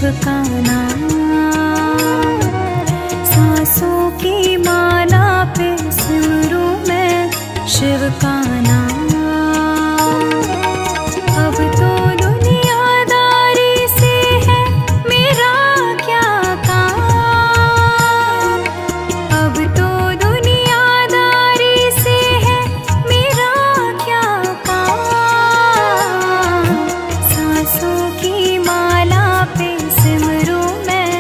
का नाम। सांसों की माला पे सिमरूं मैं शिव का नाम। अब तो दुनियादारी से है मेरा क्या काम। अब तो दुनियादारी से है मेरा क्या काम। सांसों की माला पे सिमरूं मैं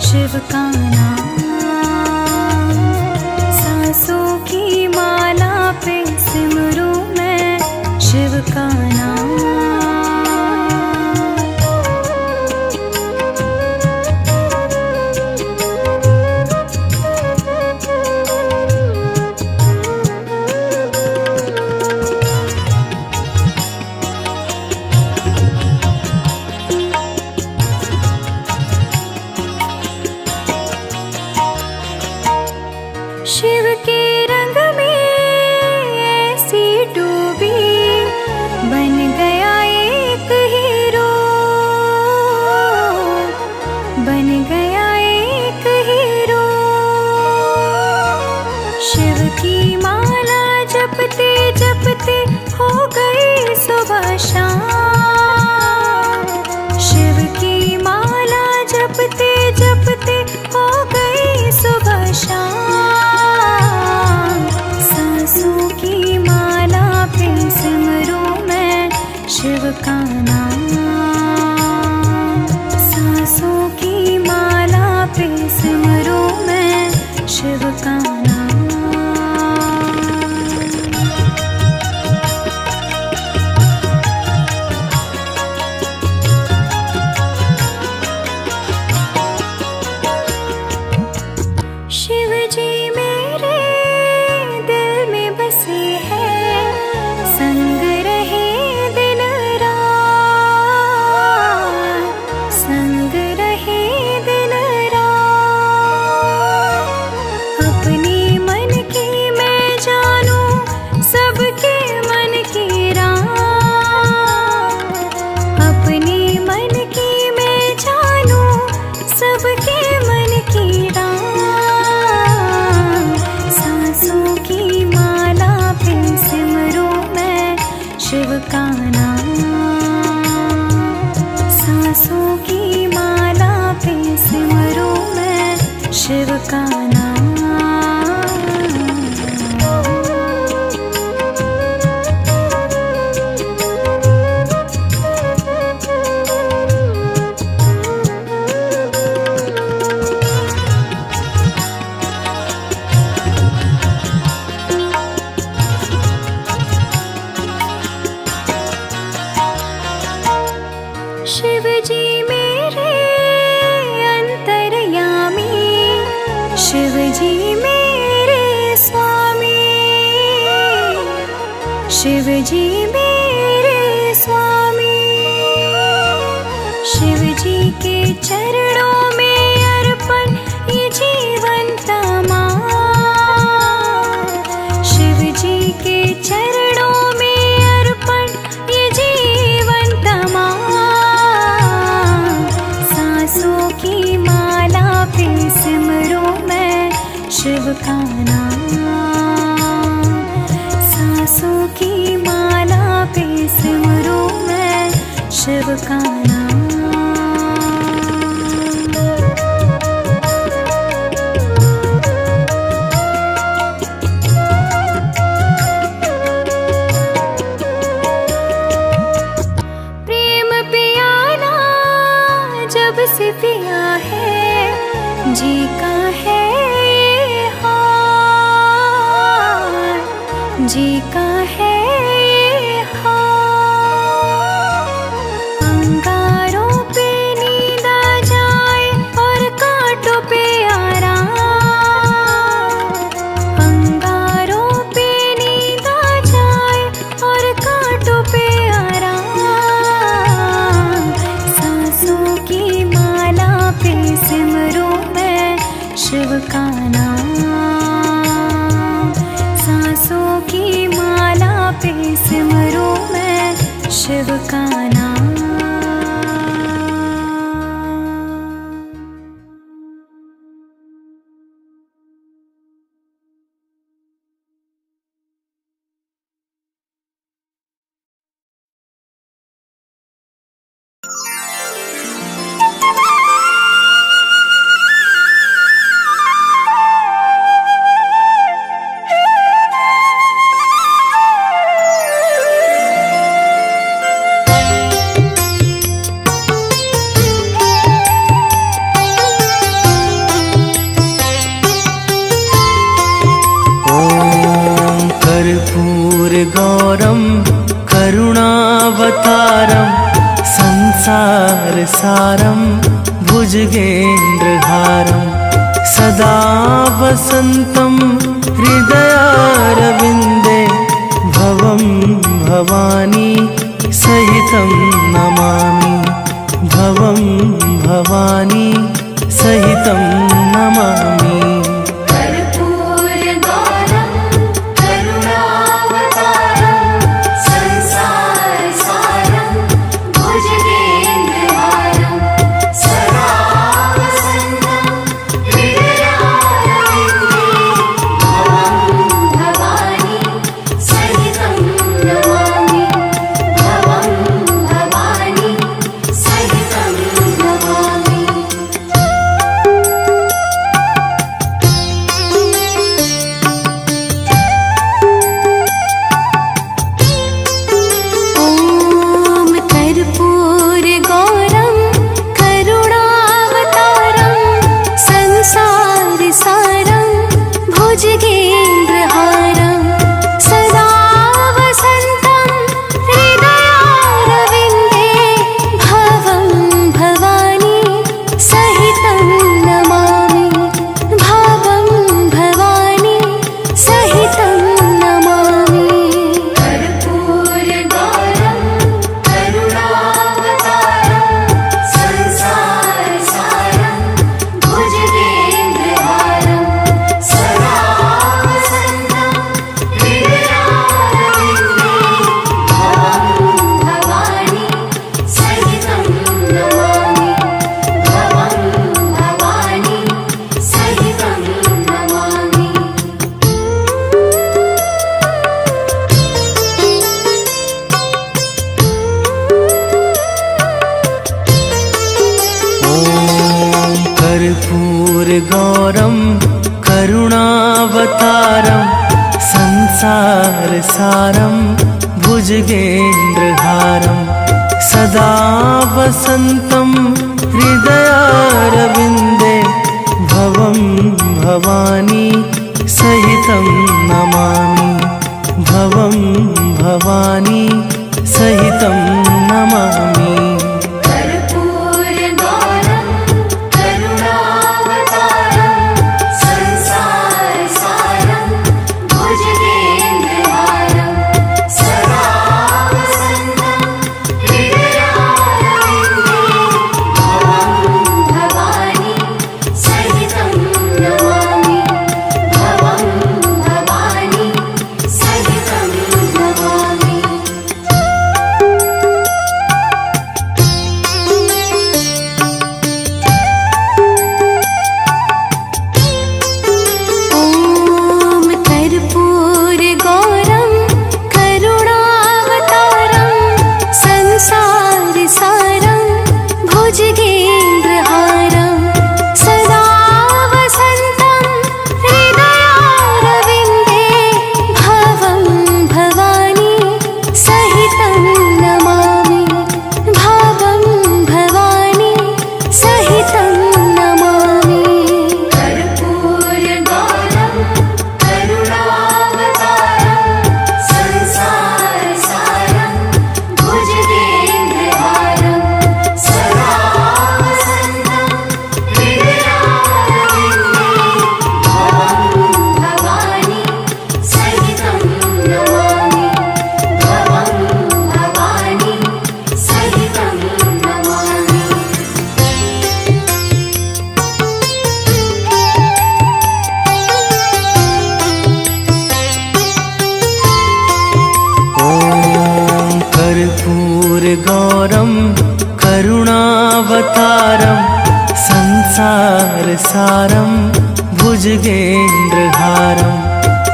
शिव का नाम। सांसों की माला पे सिमरूं मैं शिव का नाम। शिव के रंग में ऐसी डूबी बन गया एक हीरो। बन गया एक हीरो। शिव की माला जपते जपते हो गई सुबह शाम। शिव की माला जपते जपते हो गई सुबह शाम। सांसों की माला पे सिमरूं मैं शिव का नाम। सांसों की माला पे सिमरूं मैं शिव का नाम। शिव जी मेरे दिल में बसे हैं, संग रहे दिन रात। संग रहे दिन रात। अपने मन की मैं जानूं सबके मन की रात। अपने मन की मैं जानूं सबके मन की रात। सांसों की माला पे सिमरूं मैं शिव का नाम। सांसों की माला पे सिमरूं मैं शिव का नाम। शिव जी मेरे अंतर्यामी। शिव जी मेरे स्वामी। शिव जी मेरे स्वामी। शिव जी के चरणों में अर्पण ये जीवन तमाम। शिव जी के चरणों में अर्पण ये जीवन तमाम। सांसों की माला पे सिमरूं मैं शिव का नाम। सांसों की माला पे सिमरूं मैं शिव का नाम। प्रेम पियाना जब से पिया है जी का है ये हाल। जी का है ये हाल। अंगारों पे नींद आ जाए और कांटों पे आराम। अंगारों पे नींद आ जाए और कांटों पे आराम। सांसों की माला पे सिमरूं मैं शिव का नाम। सांसों की माला पे सिमरूं मैं शिव का नाम। संसार सारं भुजगेन्द्रहारं सदा वसन्तं हृदयारविन्दे भवं भवानी सहितं नमामि भवं भवानी सहितं नमामि। कर्पूरगौरं करुणावतारं संसारसारं भुजगेन्द्रहारं सदा वसन्तं हृदयारविन्दे भवं भवानी सहितं नमामि भवं भवानी सहितं नमामि। कर्पूरगौरं करुणावतारं संसारसारं भुजगेन्द्रहारं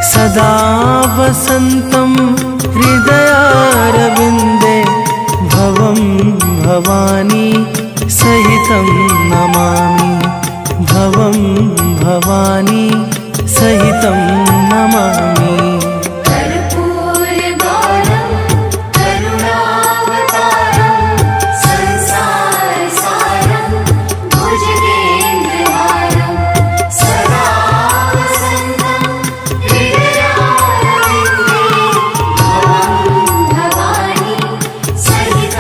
सदा वसन्तं हृदयारविन्दे भवं भवानी सहितं नमामि भवं भवानी सहितं नमामि।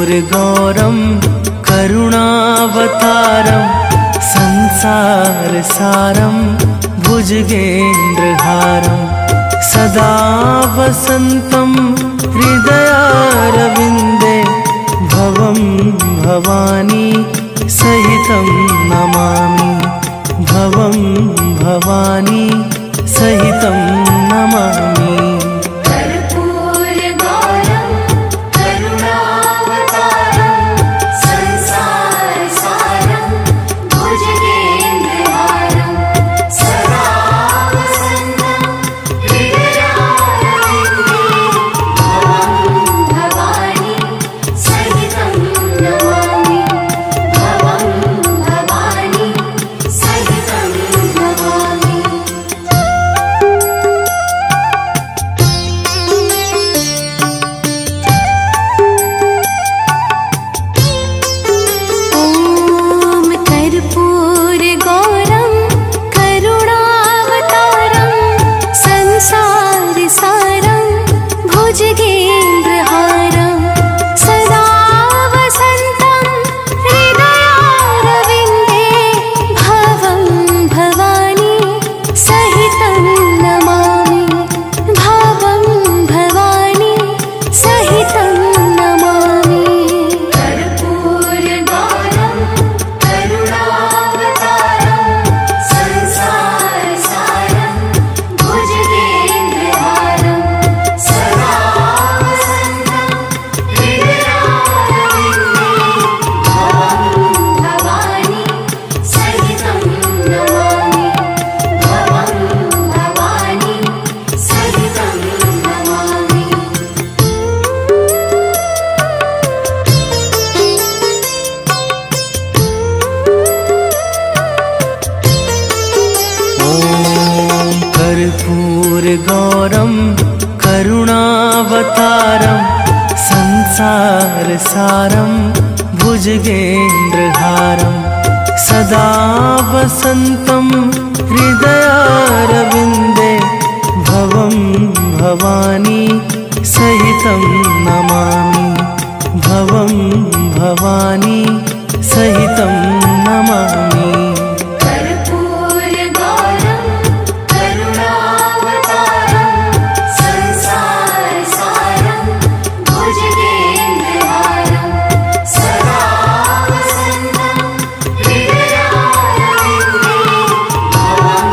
कर्पूरगौरं करुणावतारं संसारसारं भुजगेन्द्रहारं सदा वसन्तं हृदयारविन्दे भवं भवानी सहितं नमामि भवं भवानी सहितं नमामि कर्पूरगौरं करुणावतारं संसारसारं भुजगेन्द्रहारं सदा वसन्तं हृदयारविन्दे भवं भवानी सहितं नमामि भवं भवानी सहितं नमामि। ॐ कर्पूरगौरं करुणावतारं संसारसारं भुजगेन्द्रहारं सदा वसन्तं हृदयारविन्दे भवं भवानी सहितं नमामि भवं भवानी सहितं नमामि। कर्पूरगौरं करुणावतारं संसारसारं भुजगेन्द्रहारं सदा वसन्तं हृदयारविन्दे भवं भवानी सहितं नमामि भवं भवानी सहितं नमामि। ॐ कर्पूरगौरं करुणावतारं संसारसारं भुजगेन्द्रहारं सदा वसन्तं हृदयारविन्दे भवं भवानी सहितं नमामि भवं भवानी सहितं नमामि कर्पूरगौरं करुणावतारं संसारसारं भुजगेन्द्रहारं सदा वसन्तं हृदयारविन्दे भवं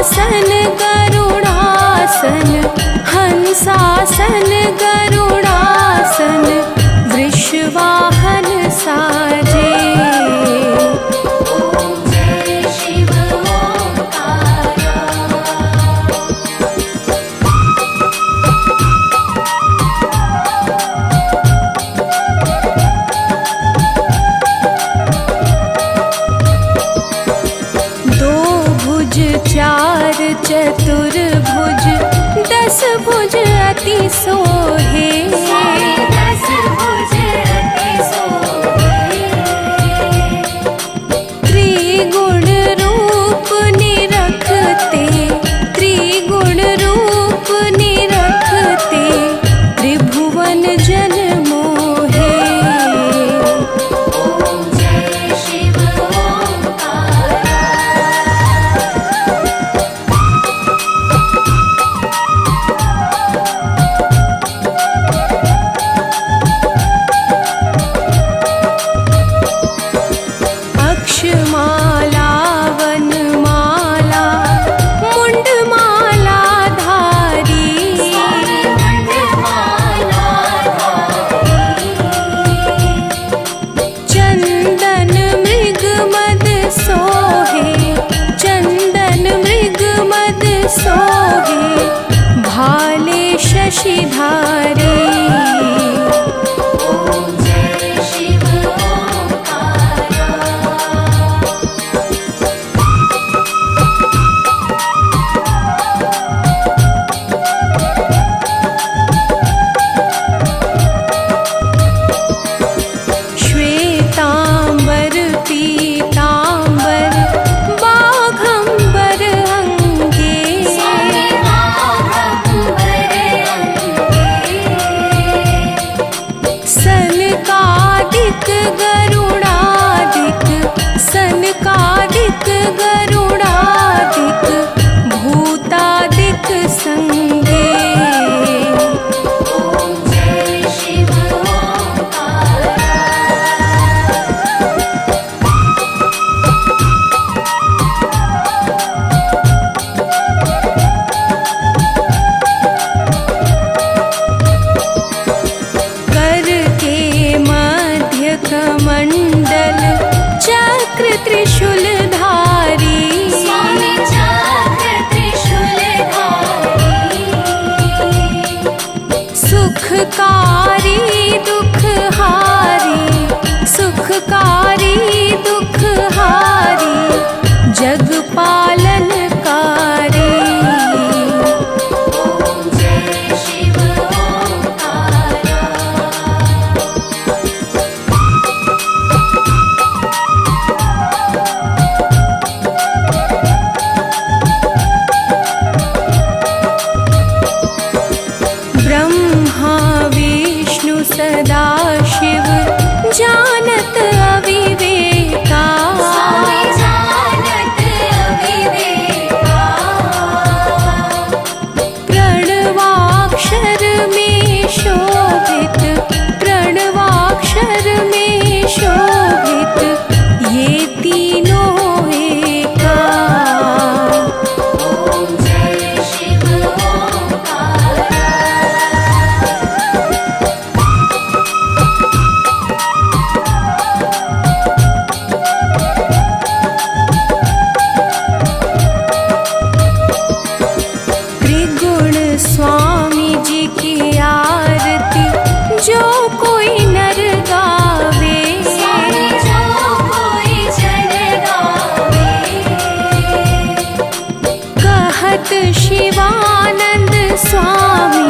हंसासन गरुडासन, हंसासन गरुडासन, वृषवाहन साजे। चार चतुर्भुज, 10 भुज अति सोहे। 10 भुज अति सोहे। त्रिगुण रूप निरखते, त्रिगुण रूप निरखते, त्रिभुवन जन मोहे। सोहे भाले शशिधारे। श्वेतांबर पीतांबर बाघंबर अंगे। सनकादिक गरुडादिक, सनकादिक गरुडादिक, भूतादिक संगे। कमंडल चक्र त्रिशूलधारी। स्वामी चक्र त्रिशूलधारी। सुखकारी दुखहारी, सुखकारी दुखहारी, जग पालनकारी। सदा शिव जानत अविवेका। जानत अविवेका। प्रणवाक्षर में शोभित, प्रणवाक्षर में शोभित, ये तीनों एका। स्वामी जी की आरती जो कोई नर गावे। जो कोई जन गावे। कहत शिवानंद स्वामी,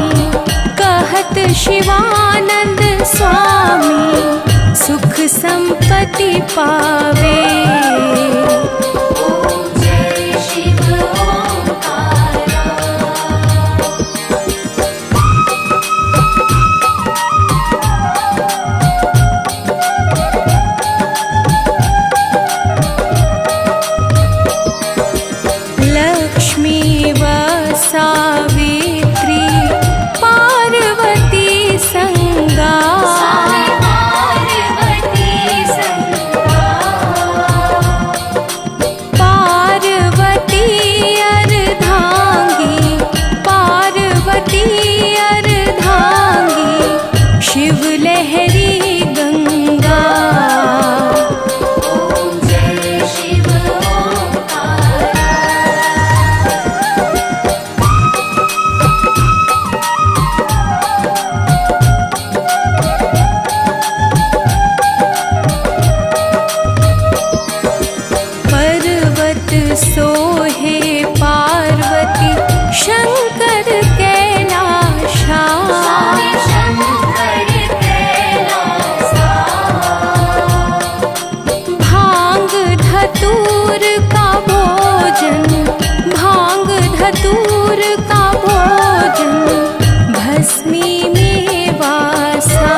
कहत शिवानंद स्वामी, सुख संपत्ति पावे। सावित्री पार्वती संगा। पार्वती संगा। हे पार्वती शंकर कैलासा। भांग धतूर का भोजन, भांग धतूर का भोजन भस्मी में वासा।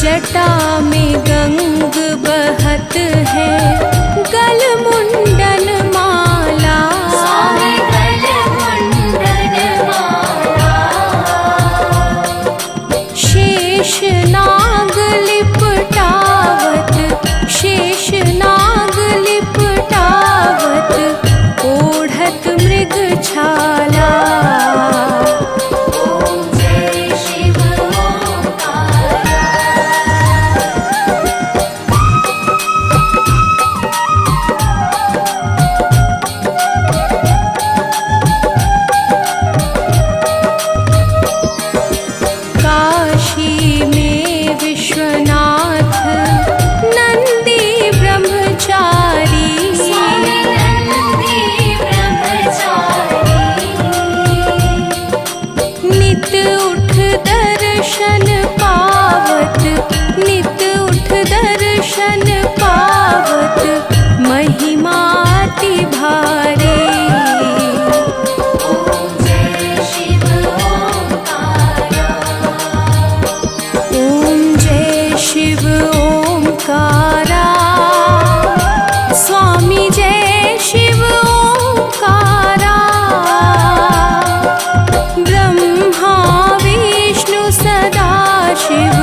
जटा में गंग बहत है, गल मुंडन माला। शेष नाग लिपटावत, शेष नाग लिपटावत ओढ़त मृग छाला। काशी में विश्वनाथ नंदी ब्रह्मचारी। नित उठ दर्शन पावत, नित उठ दर्शन पावत महिमा अति भारी। शिव ओंकारा, स्वामी जय शिव ओंकारा। ब्रह्मा विष्णु सदा शिव,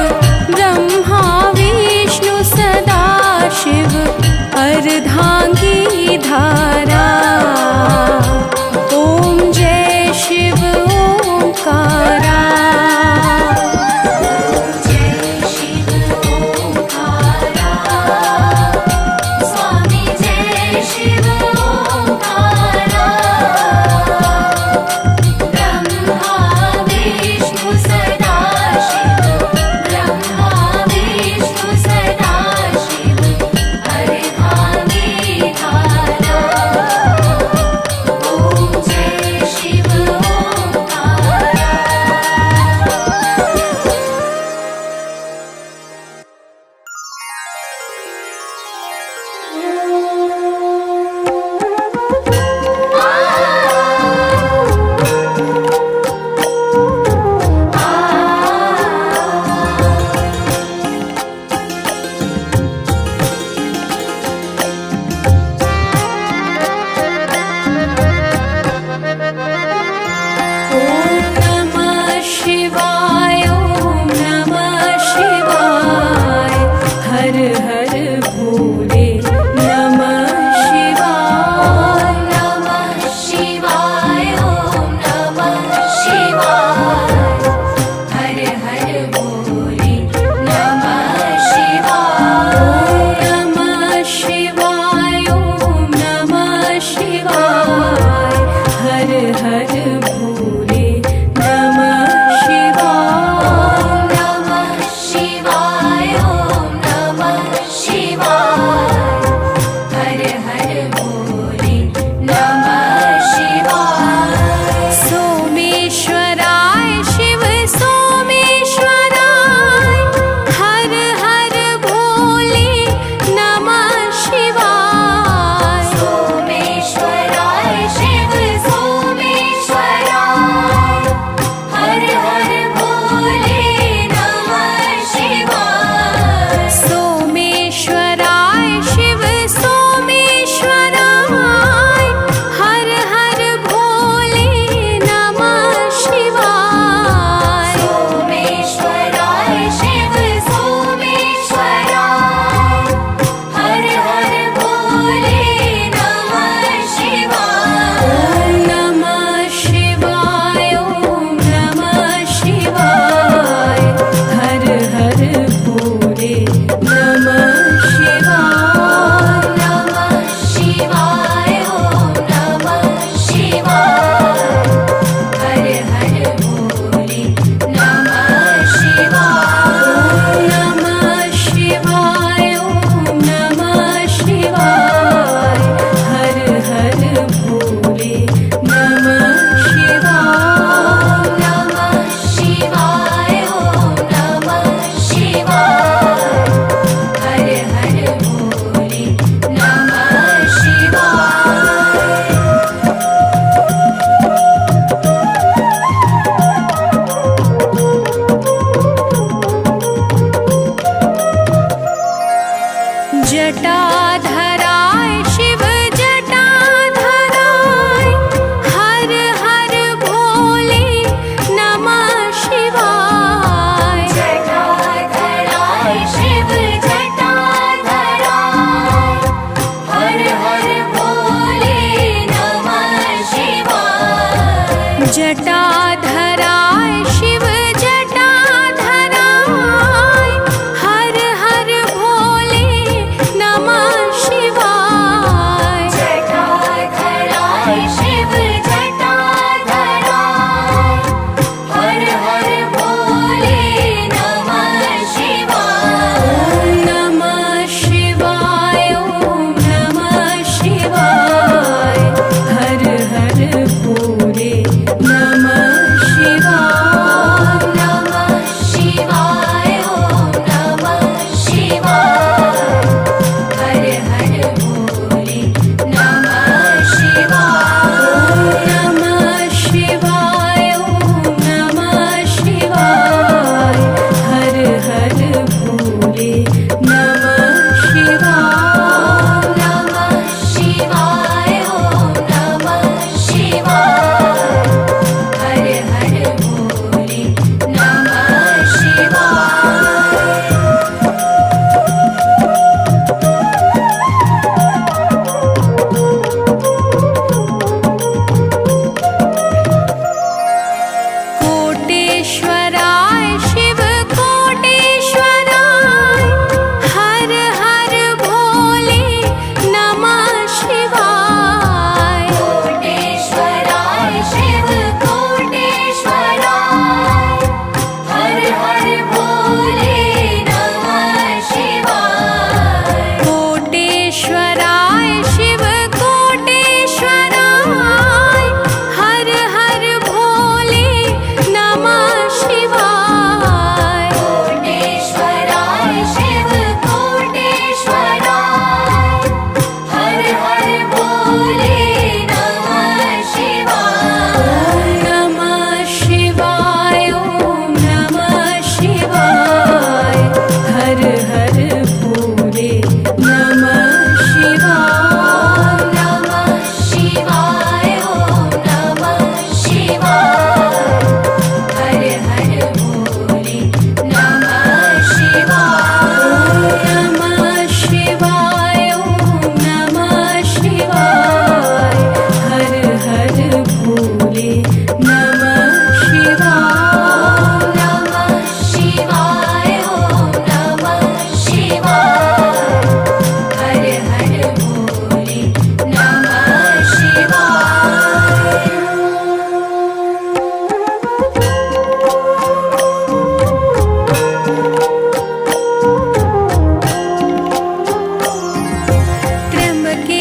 ब्रह्मा विष्णु सदा शिव अर्धांगी धारा। ओम जय शिव ओंकारा। सदा शिव अर्धांगी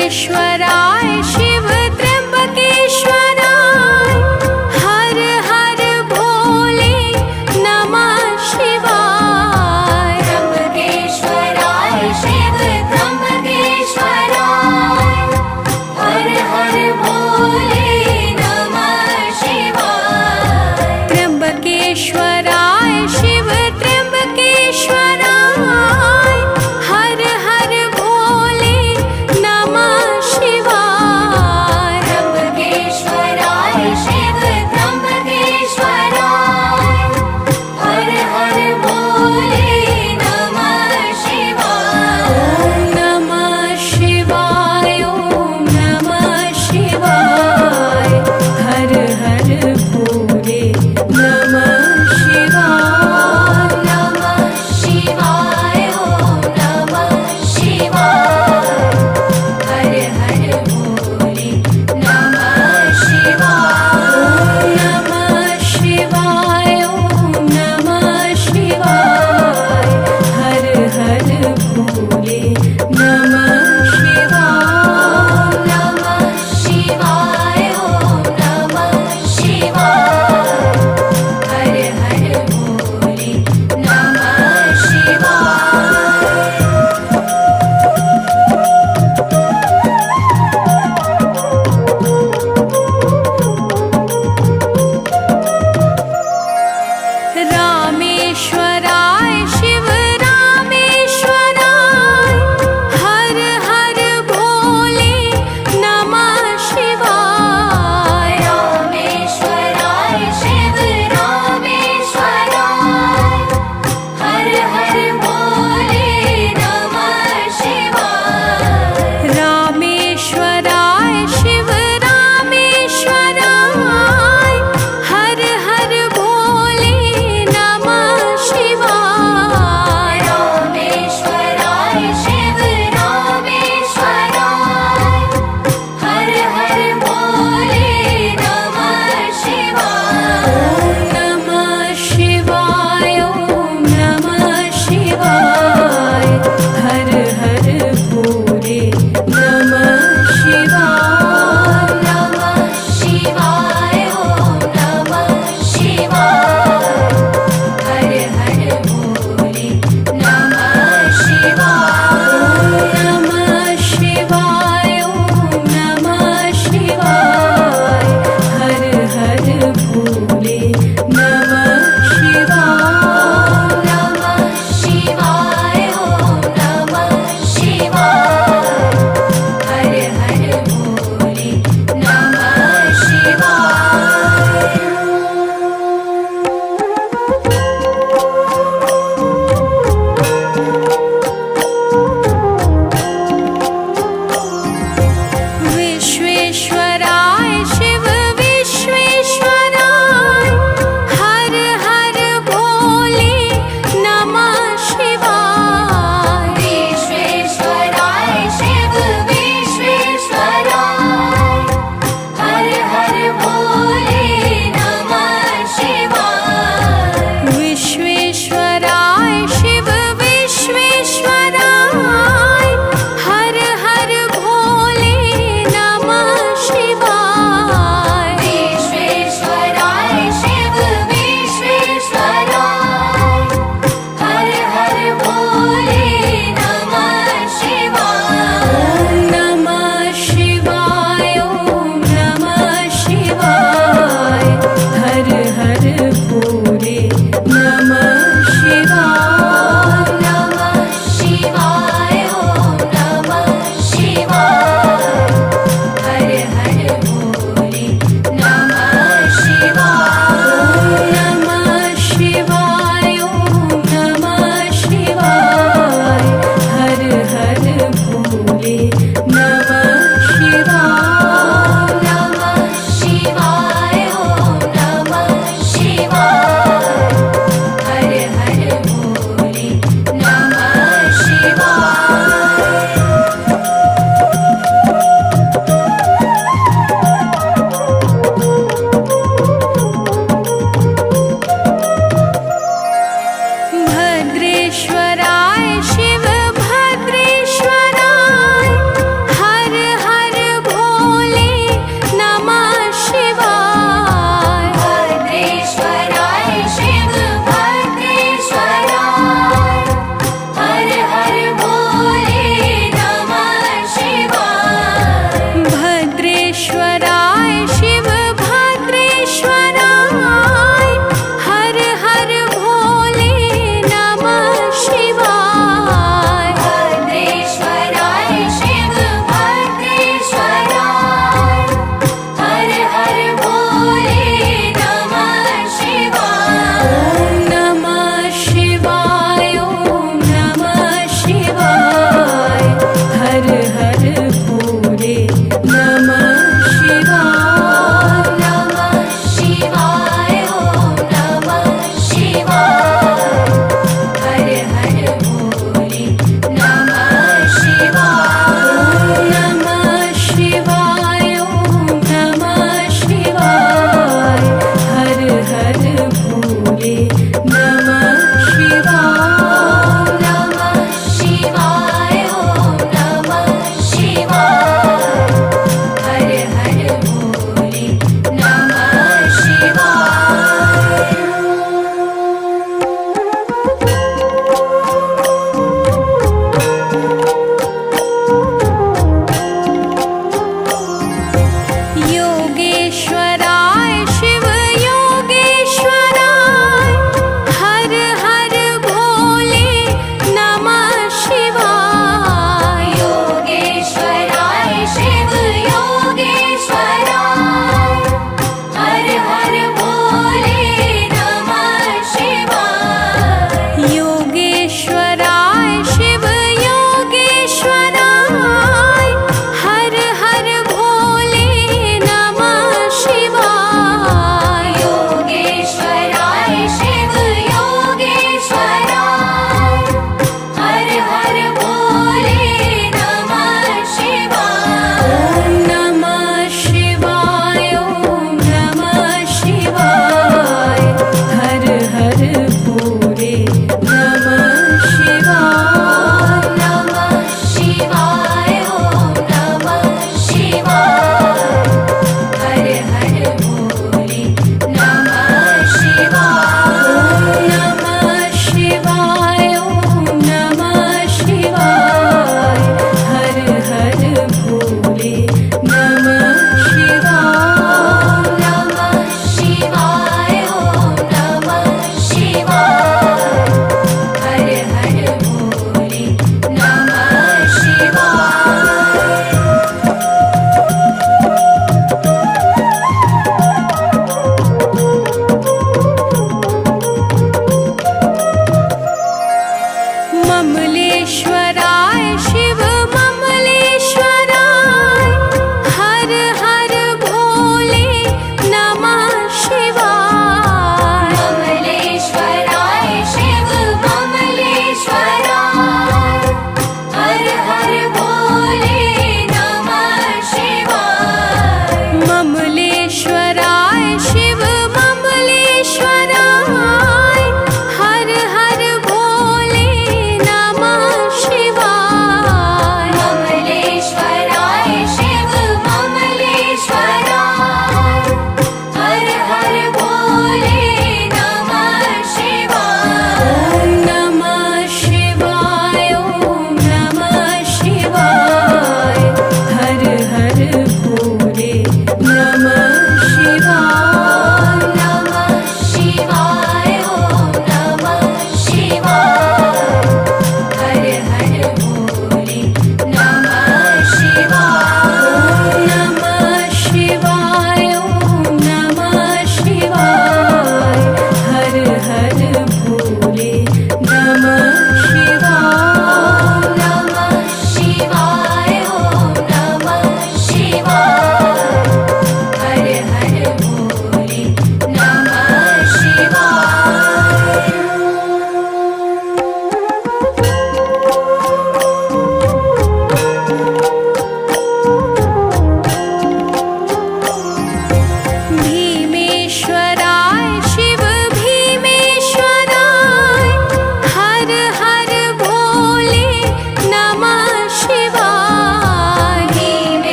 त्र्यंबकेश्वराय शिव त्र्यंबकेश्वराय हर हर भोले नमः शिवाय त्र्यंबकेश्वराय शिव त्र्यंबकेश्वराय हर हर भोले नमः शिवाय त्र्यंबकेश्वराय शिव त्र्यंबकेश्वराय हर हर भोले नमः शिवाय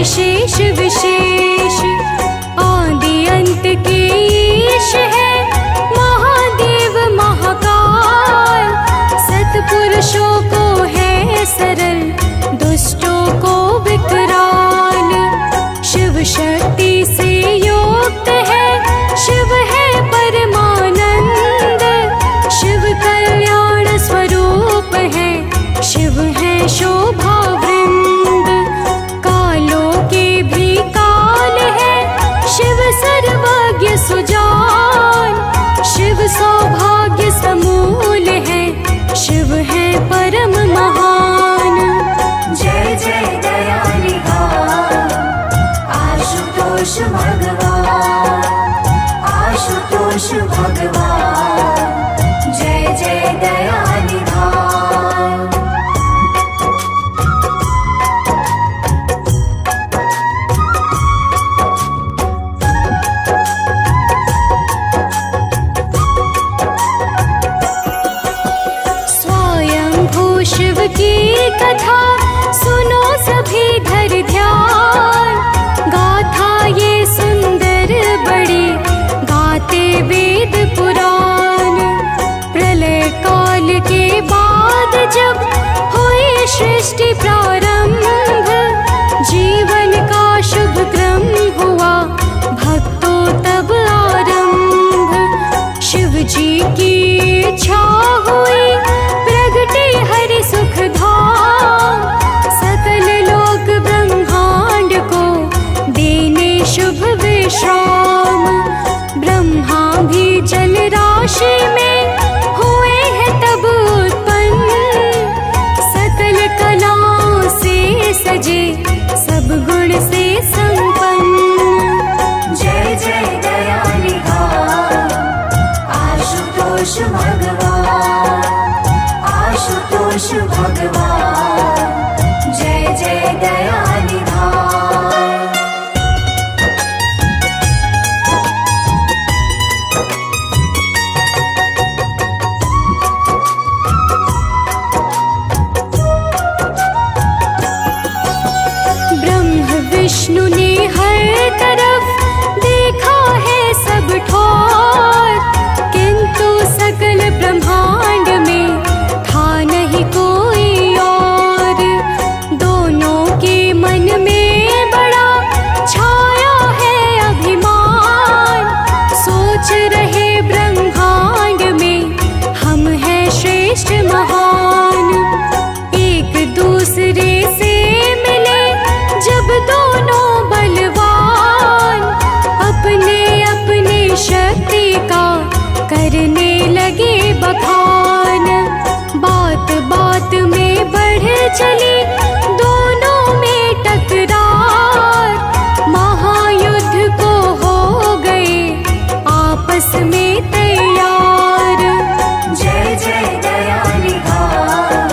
विशेष विशेष आदि अंत के ईश है महादेव महाकाल। सत्पुरुषों को है सरल, दुष्टों को विकराल। शिव शक्ति से युक्त है, शिव है परमानंद। शिव कल्याण स्वरूप है, शिव है शोभा वृंद। कालों के भी काल है, शिव सर्वज्ञ सुजान। शिव सौभाग्य समूल है, शिव है परम महान। जय जय दयानिधान आशुतोष भगवान, आशुतोष भगवान। जय जय दयानिधान। स्वयंभू शिव की कथा सुनो सभी धर ध्यान। गाथा ये सुंदर बड़ी गाते वेद पुराण। प्रलय काल के बाद जब हुई सृष्टि प्रारंभ, जीवन का शुभ क्रम हुआ भक्तों तब आरंभ। शिव जी की इच्छा हुई प्रगटे हरि सुख धाम। सकल लोक ब्रह्मांड को देने शुभ विश्राम। ब्रह्मा भी जल राशि में हुए हैं तब उत्पन्न। सकल कलाओं से सजे, सब गुण से संपन्न। जय जय दयानिधान आशुतोष भगवान, आशुतोष भगवान। जय जय दयानिधान। ब्रह्म विष्णु ने हर तरफ देखा है सब ठोर, किंतु सकल ब्रह्मांड में था नहीं कोई और। दोनों के मन में बड़ा छाया है अभिमान। सोच रहे ब्रह्मांड में हम हैं श्रेष्ठ महान। एक दूसरे से मिले जब दोनों बलवान, अपने अपने शक्ति का करने लगे बखान। बात बात में बढ़ चली दोनों में टकरार। महायुद्ध को हो गए आपस में तैयार। जय जय दयानिधान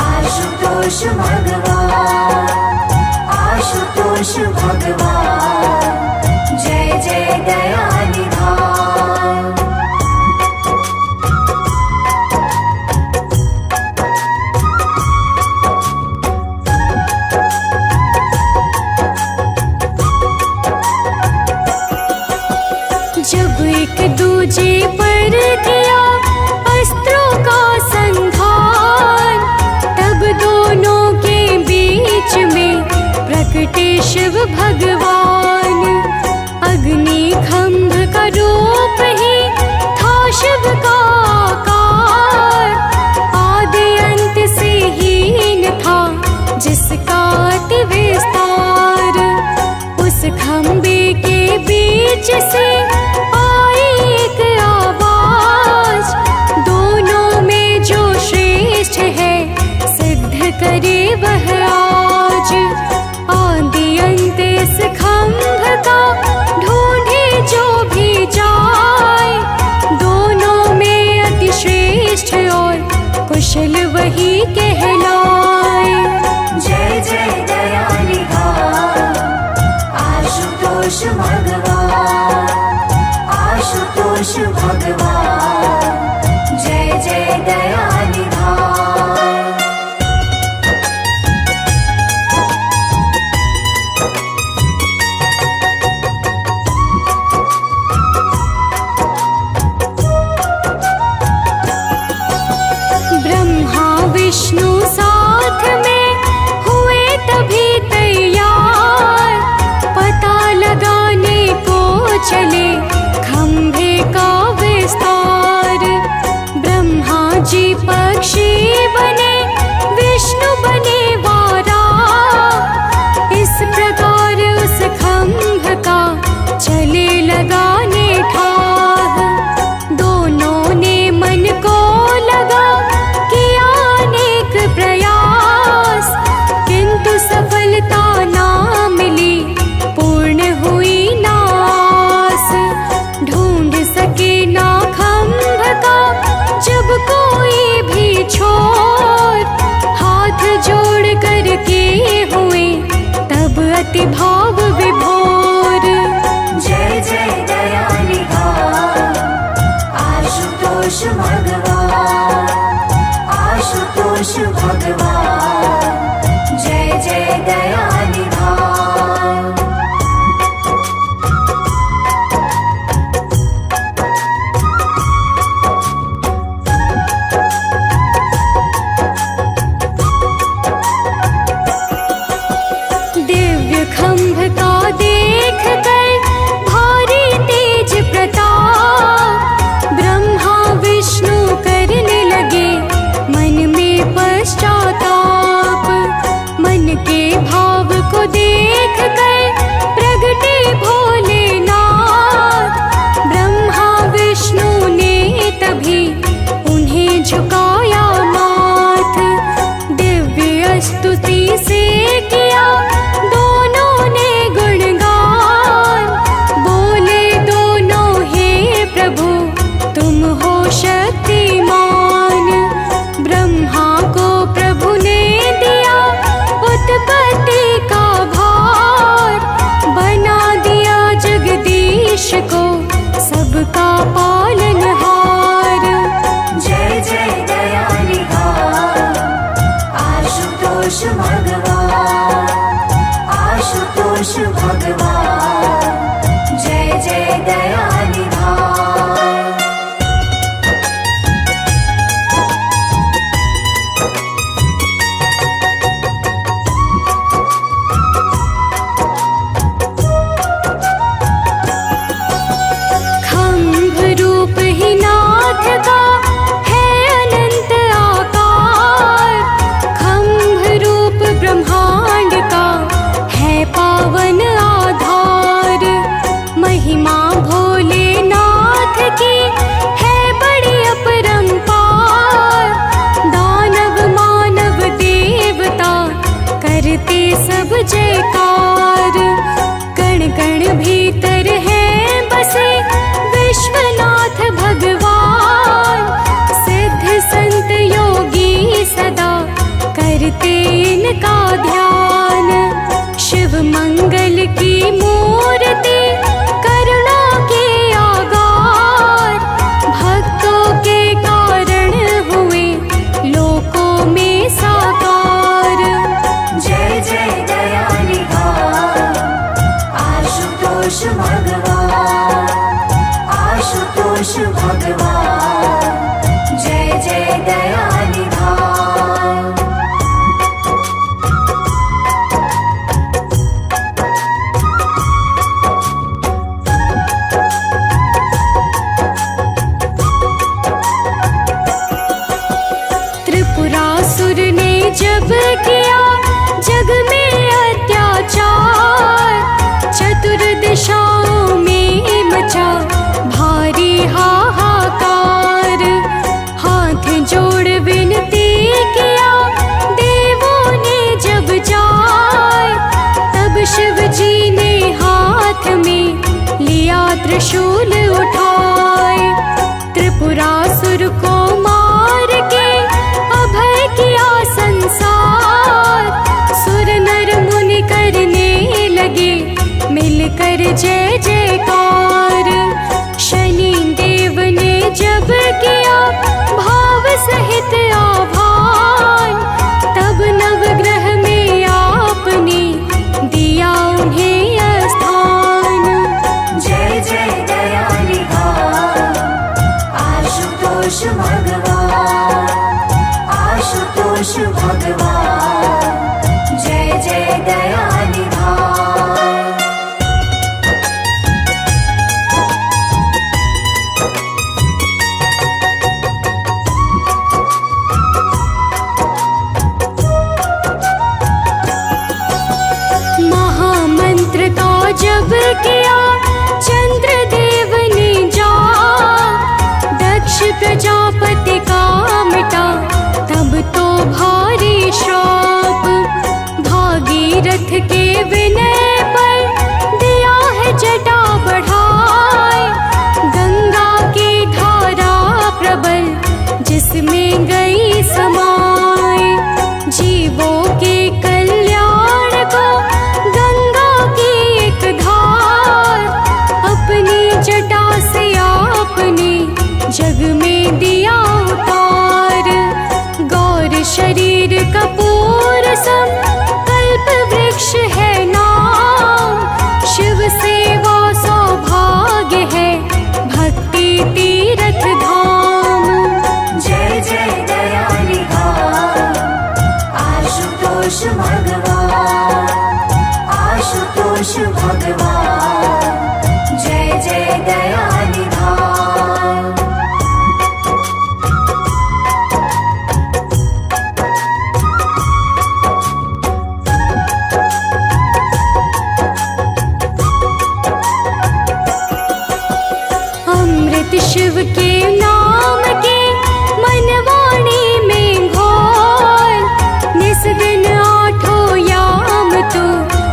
आशुतोष भगवान, आशुतोष भगवान। जय जय दयानिधान। जब एक दूजे पर किया अस्त्रों का संधान, तब दोनों के बीच में प्रकटे शिव भगवान। खंभ का देख कर भारी तेज प्रताप, ब्रह्मा विष्णु करने लगे मन में पश्चाताप। मन के भाव को देख कर प्रगटे भोलेनाथ, ब्रह्मा विष्णु ने तभी उन्हें झुकाया माथ। दिव्य स्तुति से किया दोनों ने गुणगान, बोले दोनों हे प्रभु तुम हो शक्तिमान। ब्रह्मा को प्रभु ने दिया उत्पत्ति का भार, बना दिया जगदीश को सबका पालनहार। जय जय दयानिधान आशुतोष भगवान, आशुतोष भगवान, जय जय दयानिधान। खंभ रूप ही नाथ का है अनंत आकार, खंभ रूप ब्रह्मांड का है पावन आधार। महिमा भोलेनाथ की है बड़ी अपरंपार, दानव मानव देवता करते सब जयकार। कण कण भीतर है बसे विश्वनाथ भगवान, सिद्ध संत योगी सदा करते इनका ध्यान। शिव मंगल की मूर्ति करुणा के आगार, भक्तों के कारण हुए लोकों में साकार। जय जय दयानिधान आशुतोष भगवान, आशुतोष भगवान, जय जय दयानिधान। त्रिपुरासुर ने जब किया जग में अत्याचार, चतुर्दिशाओं में मचा भारी हाहाकार। हाथ जोड़ विनती किया देवों ने जब जाए, तब शिव जी ने हाथ में लिया त्रिशूल उठाए। त्रिपुरासुर को मार के अभय किया संसार, सुर नर मुनि करने लगे मिलकर जय जयकार। शनि देव ने जब किया भाव सहित आभान, तब नवग्रह में आपने दिया उन्हें स्थान। जय जय दयानिधान आशुतोष भगवान, आशुतोष भगवान, जय जय दयानिधान। महामंत्र का जब किया चंद्रदेव ने जाप, दक्ष प्रजापति का मिटा तब तो भारी श्राप। भागीरथ के विनय पर दिया है जटा बढ़ाए, गंगा की धारा प्रबल जिसमें गई समाए। जीवों के कल्याण को गंगा की एक धार, अपनी जटा से आपने जग में दिया उतार। गौर शरीर कपूर सम कल्प वृक्ष है ना आशुतोष भगवान, जय जय दयानिधान। अमृत शिव के नाम के मनवाणी में घोल, निस दिन आठों याम तो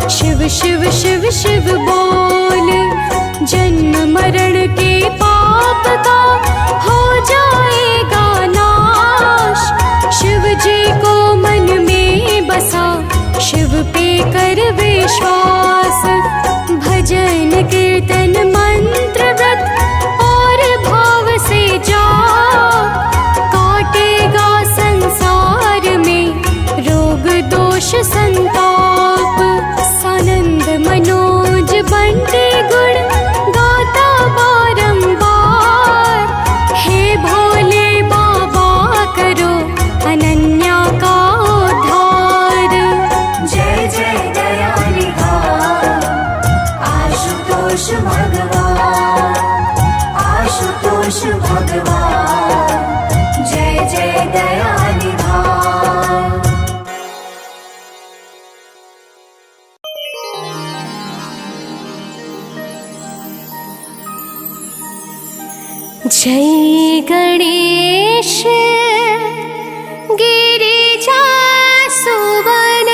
शिव शिव शिव शिव बोल। जन्म मरण के पाप का हो जाएगा नाश, शिव जी को मन में बसा शिव पे कर विश्वास। भजन कीर्तन मंत्र व्रत और भाव से जा, काटेगा संसार में रोग दोष संताप। सानंद मनोज बंटे गुण गाता बारंबार, हे भोले बाबा करो अनन्या का उद्धार। जय जय दयानिधान, आशुतोष भगवान, आशुतोष भगवान, जय जय दयानिधान। जय गणेश गिरिजा सुवन,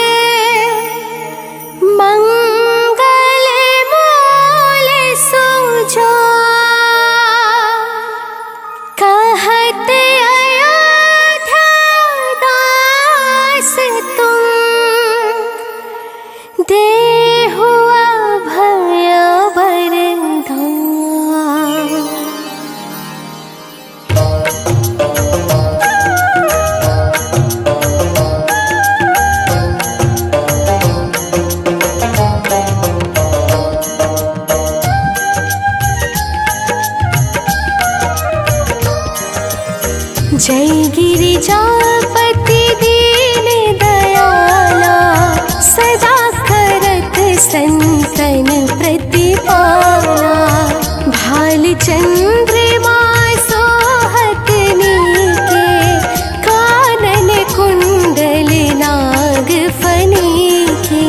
मंगल मूल सुजा। कहत अयोध्या दास तुम, देहु अभय वरदान। जय गिरिजापति दीन दयाला, सदा करत संतन प्रतिपाला। भाल चंद्रमा सोहत नीके, कानन कुंडल नाग फनीके।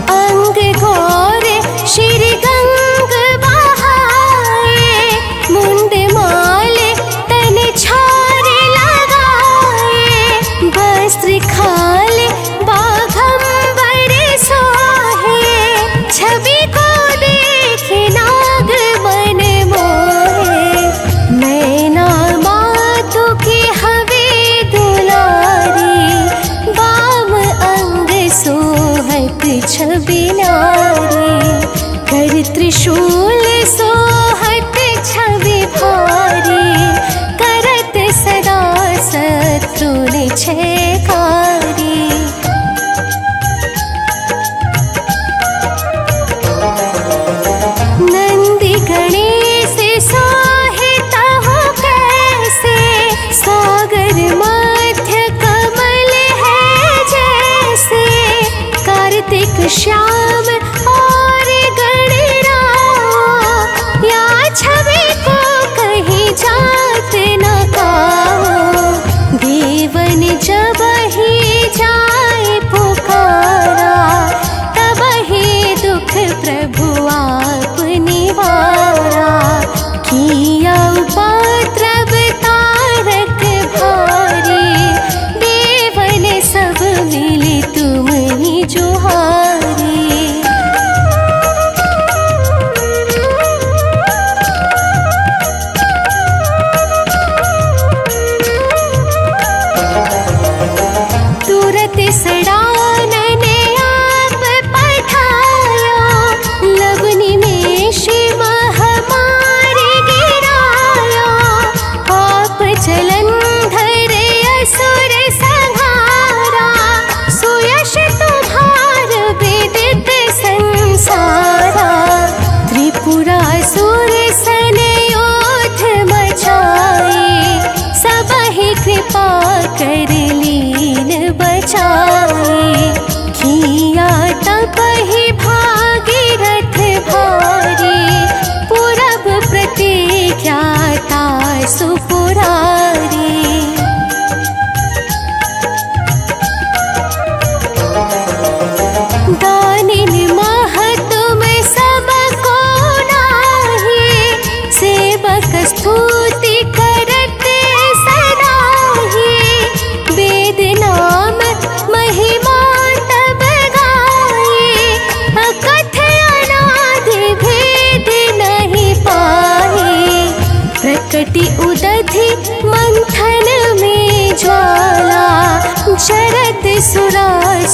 अंग घोर श्री गंग बहाए, मुंड माले तन छारे लगाए। वस्त्र खाले बाघंबर सोहे, छवि को देखे नाग मन मोहे। नैना मातु की हवे दुलारी, बाम अंग सोहत छवि नारी। कर त्रिशूल सोहत छवि भारी, करत सदा शत्रु छयकारी। नंदी गणेश सोहित हो कैसे, सागर मध्य कमल है जैसे। कार्तिक श्याम और गणराम, या छवि को कहीं जात न पाओ। देवन जब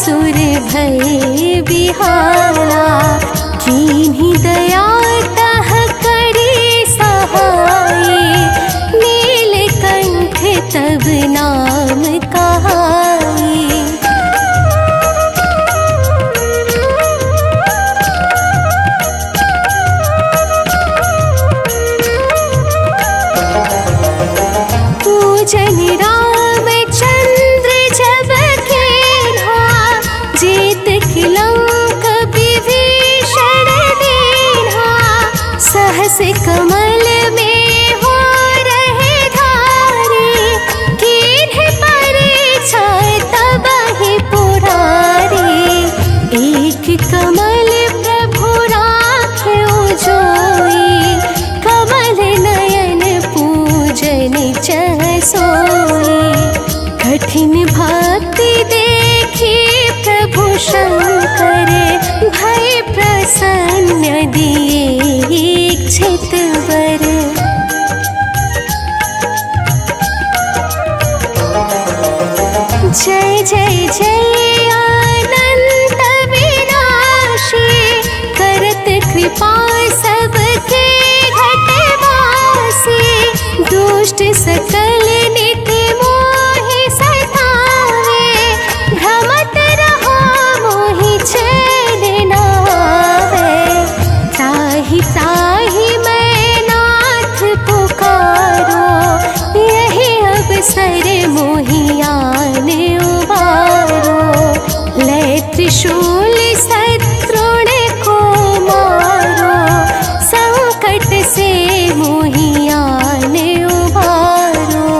असुर भय बिहाला, कीन्ही दया तह करी सहाय, नीलकंठ तब नाम कहाई। पूजन रामचंद्र जब कीन्हा, जीत खिलंक विभीषण दीन्हा, सहस कमल में हो रहे धारी, कीन्हे परिछाय तब ही पुरारी। एक कमल प्रभु राख्यो जोई, कमल नयन पूजन चह सोई। कठिन भक्ति देखी प्रभु शंकर, भय प्रसन्न दिए इच्छित वर। जय जय जय अनंत विनाशी, करत कृपा सबके घटवासी। दुष्ट सकल नित्य मोहि सतावे, भ्रमत रहो मोहि चैन न आवे। त्राहि त्राहि मैं नाथ पुकारो, यही अवसर मोहि आन उबारो। लै त्रिशूल शत्रुण को मारो, संकट से मोहि आन उबारो।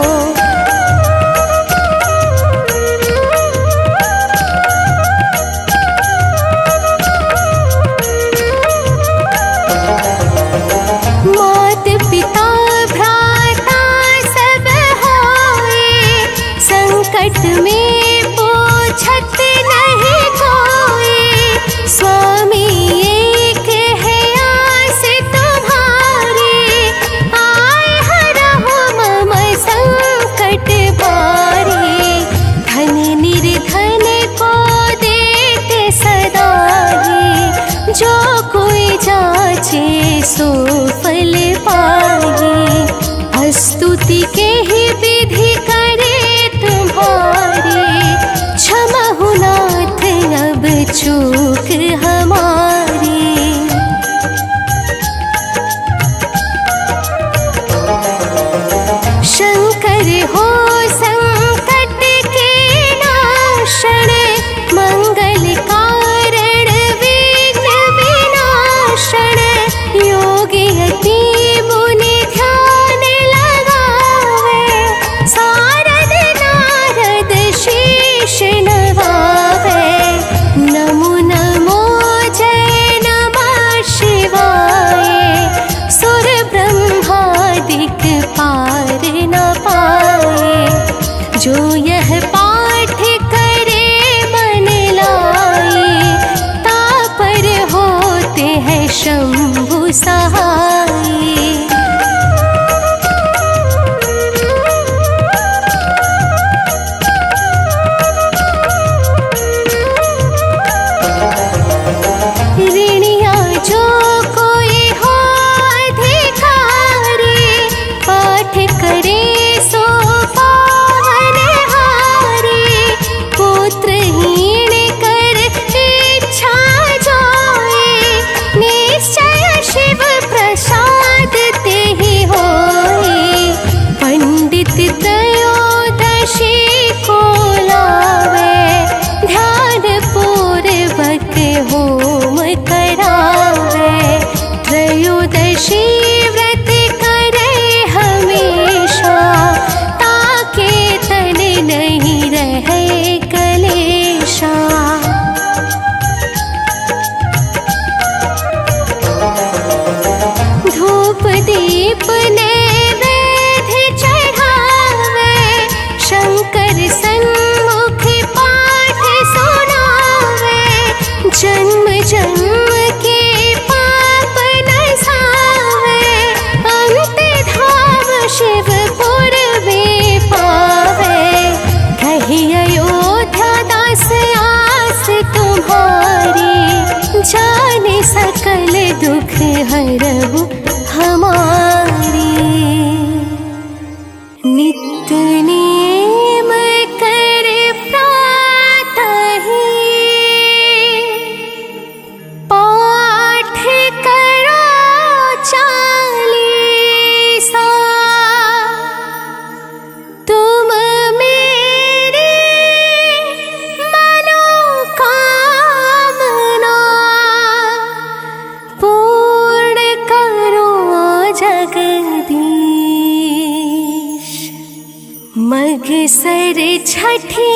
बगसर छठी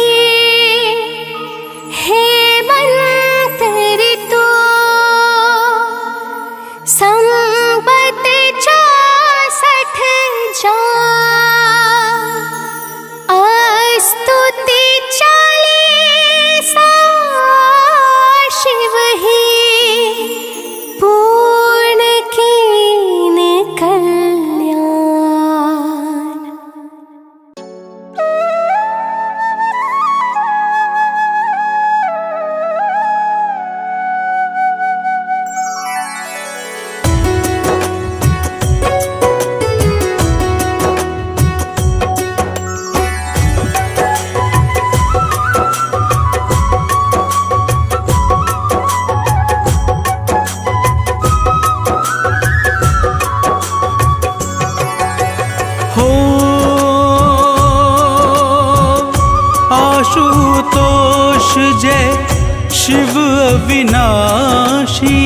हेमंत ऋतु संबत 64 जा स्तुति 40 शिव ही पूर्ण कीन कल्याण। आशुतोष जय शिव अविनाशी,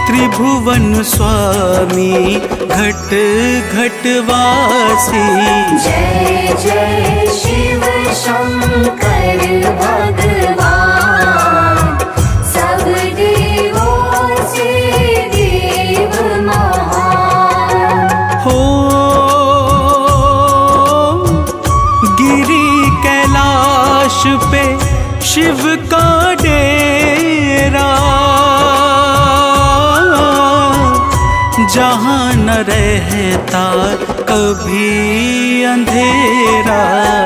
त्रिभुवन स्वामी घट घटवासी। जय जय शिव शंकर भगवान, सब देवों से देव महान। हो गिरी कैलाश पे शिव का डेरा, जहाँ न रहता कभी अंधेरा।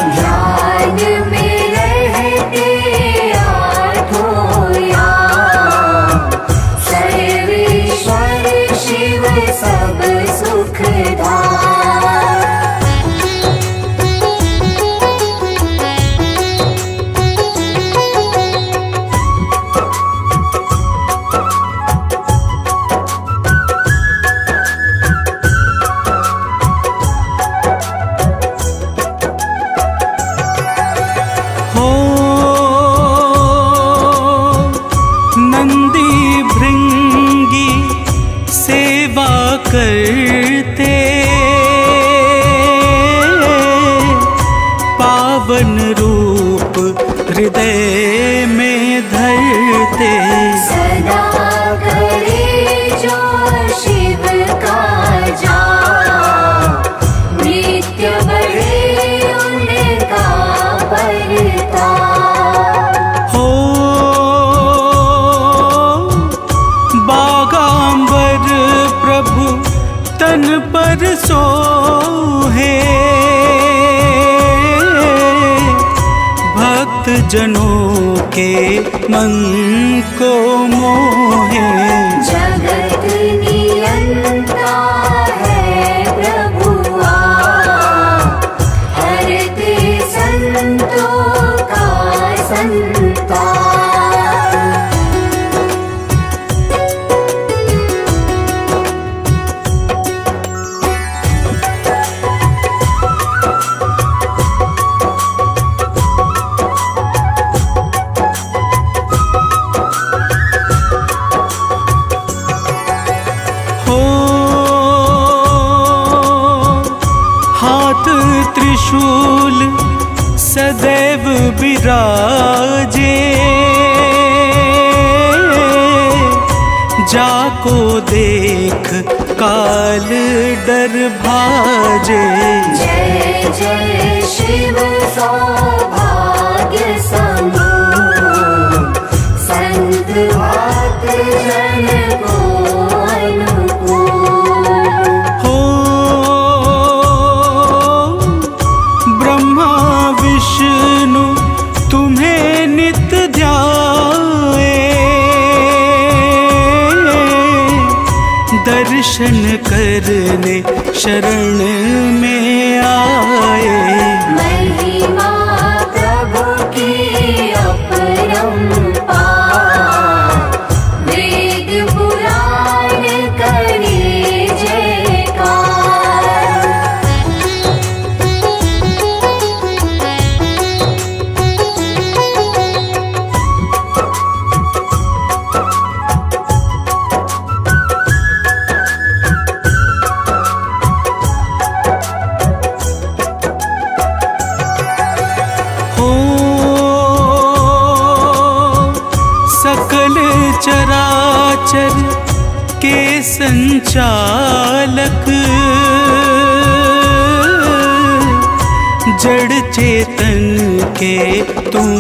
ध्यान में रहते आठों याम, सर्वेश्वर शिव सब सुखदाता। करते पावन रूप हृदय में धरते। सदा करे जो शिव का जाप, नित्य बढ़े उनका परताप। हो बागांबर प्रभु तन पर सोहे, भक्त जनों के मन को मोहे। जगत नियंता है प्रभुआ, हरते संतों का संताप। त्रिशूल सदैव विराजे, जाको देख काल डर भाजे। जय जय शिव सौभाग्य समूह, संत भक्त जन को अनुकूल। हो ब्रह्मा विष्णु तुम्हें नित्य ध्याए, दर्शन करने शरण में आए। महिमा प्रभु की अपरंपार, वेद पुराण करे जयकार। संचालक, जड़ चेतन के तुम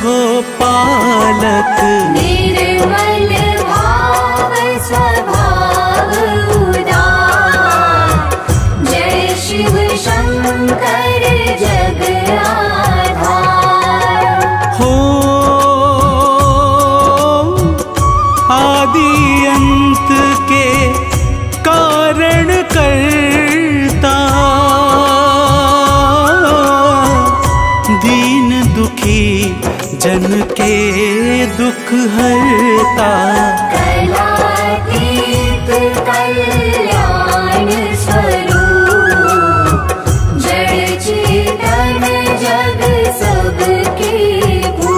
हो पालक। निर्मल भाव स्वभाव उदार, जय शिव शंकर जग आधार। हो आदि अंत के कारण करता, दीन दुखी जन के दुख हरता। कलातीत कल्याण स्वरूप, जड़ चेतन जग सबके भूप।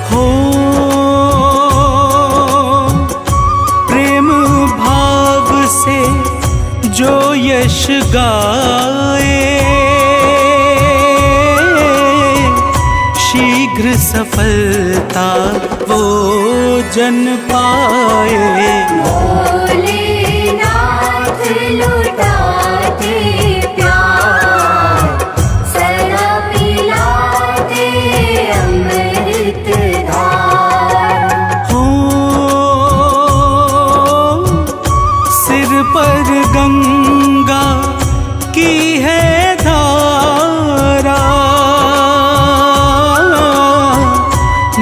हो प्रेम भाव से जो यश गाए, शीघ्र सफलता वो जन पाए। भोलेनाथ लुटाते प्यार, सदा पिलाते अमृत धार। हो सिर पर गंगा की है धारा,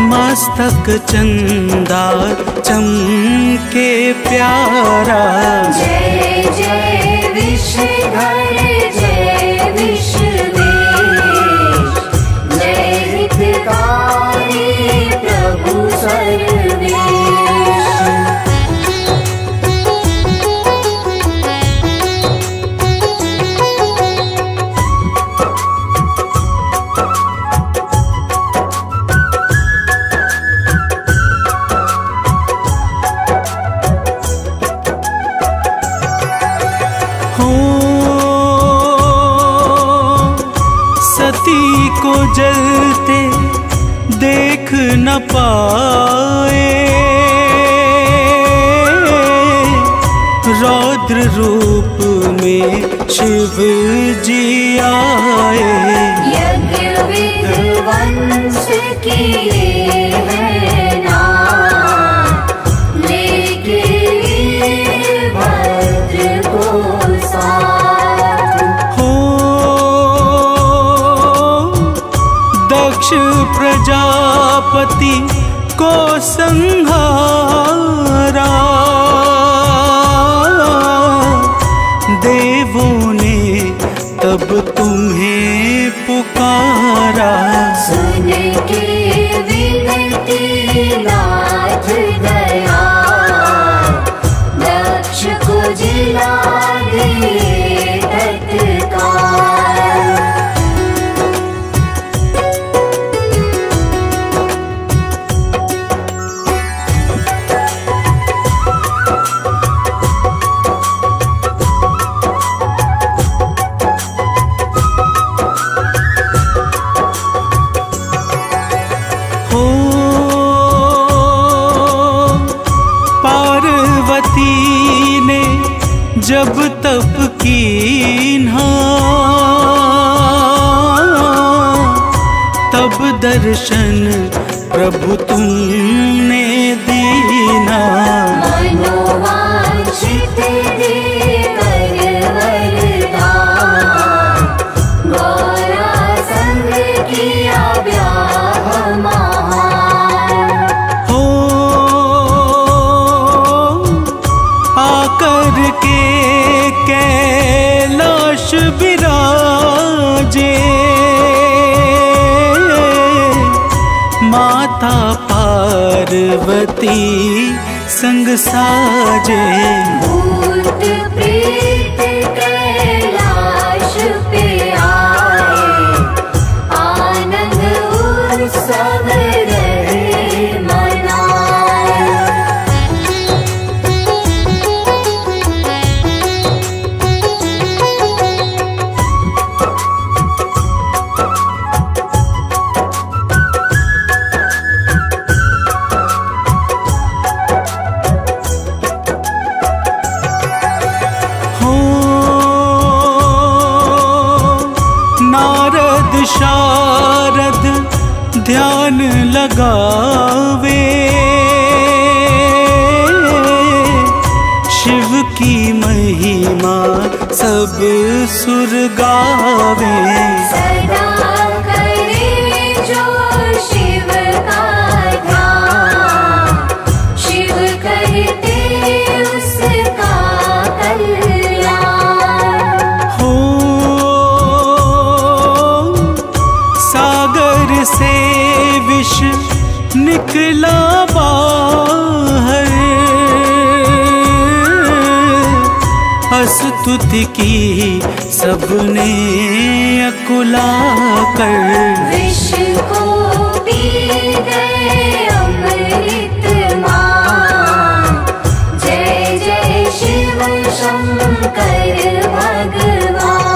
मस्तक चंदा चमके प्यारा। जय जय विषधर जय विश्वेश, जय हितकारी प्रभु सर्वेश। हो सती को जलते देख न पाए, रौद्र रूप में शिव जी आए। यज्ञ विध्वंस किए हैं नाम, लेके वीरभद्र को साथ। हो दक्ष प्रजापति को संहारा, देवों ने तब तुम्हें पुकारा। सुन के विनती नाथ दयाल, दक्ष को जिला दिए तत्काल। हो पार्वती ने जब तप कीन्हा, तब दर्शन प्रभु तुमने दीना। मनोवांछित देवर वरदान, गौरा संग किया ब्याह महान। हो आकर के कैलाश विराजे, माता पार्वती संग साजे। भूत प्रेत कैलाश पे आए, आनंद उत्सव रहे की महिमा सब सुर गावे। सदा करे जो शिव का ध्यान, शिव करते उसका कल्याण। हो सागर से विष निकला बाहर, स्तुति की सबने अकुला कर। विष को पी गए अमृत मान, जय जय शिव शंकर भगवान।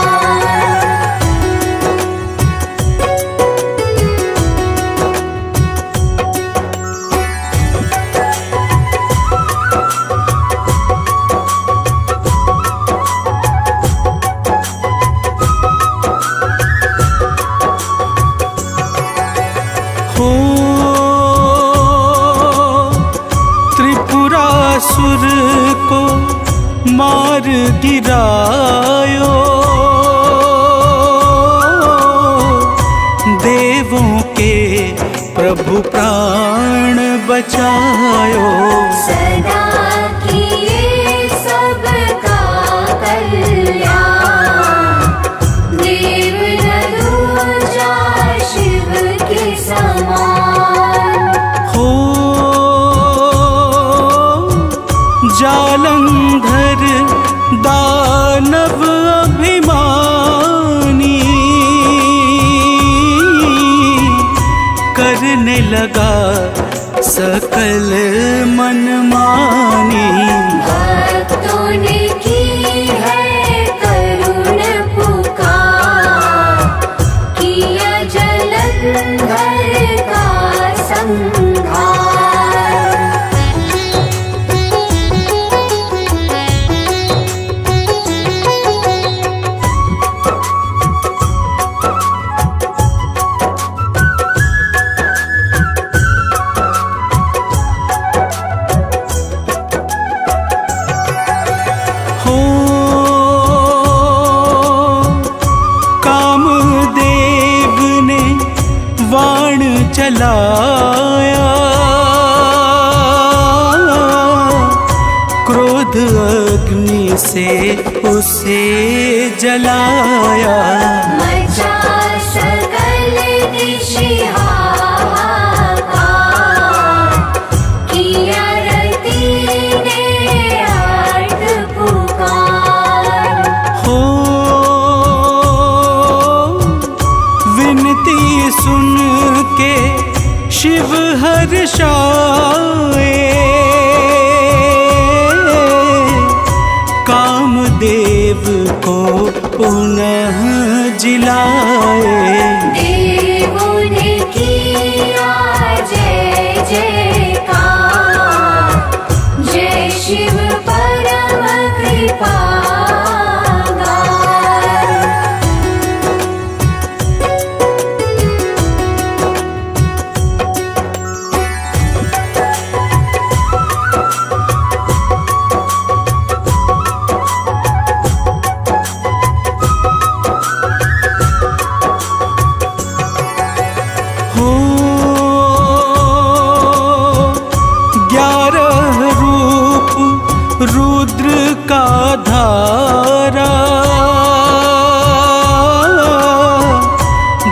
हो त्रिपुरासुर को मार गिरायो, देवों के प्रभु प्राण बचायो। सदा किए सबका कल्याण, देव न दूजा शिव के समान। हो जालंधर दानव अभिमानी, करने लगा सकल मनमानी। भक्तों ने की है करुण पुकार, किया जलंधर का संहार। हो कामदेव ने वाण चलाया, क्रोध अग्नि से उसे जलाया। मचा सकल दिशि हाहाकार, किया रति ने आर्त पुकार। हो विनती सुन के शिव हर्षाए, कामदेव को पुनः जिलाए। देवों ने किया जय जयकार, जय शिव परम कृपागार। हो 11 रूप रुद्र का धारा,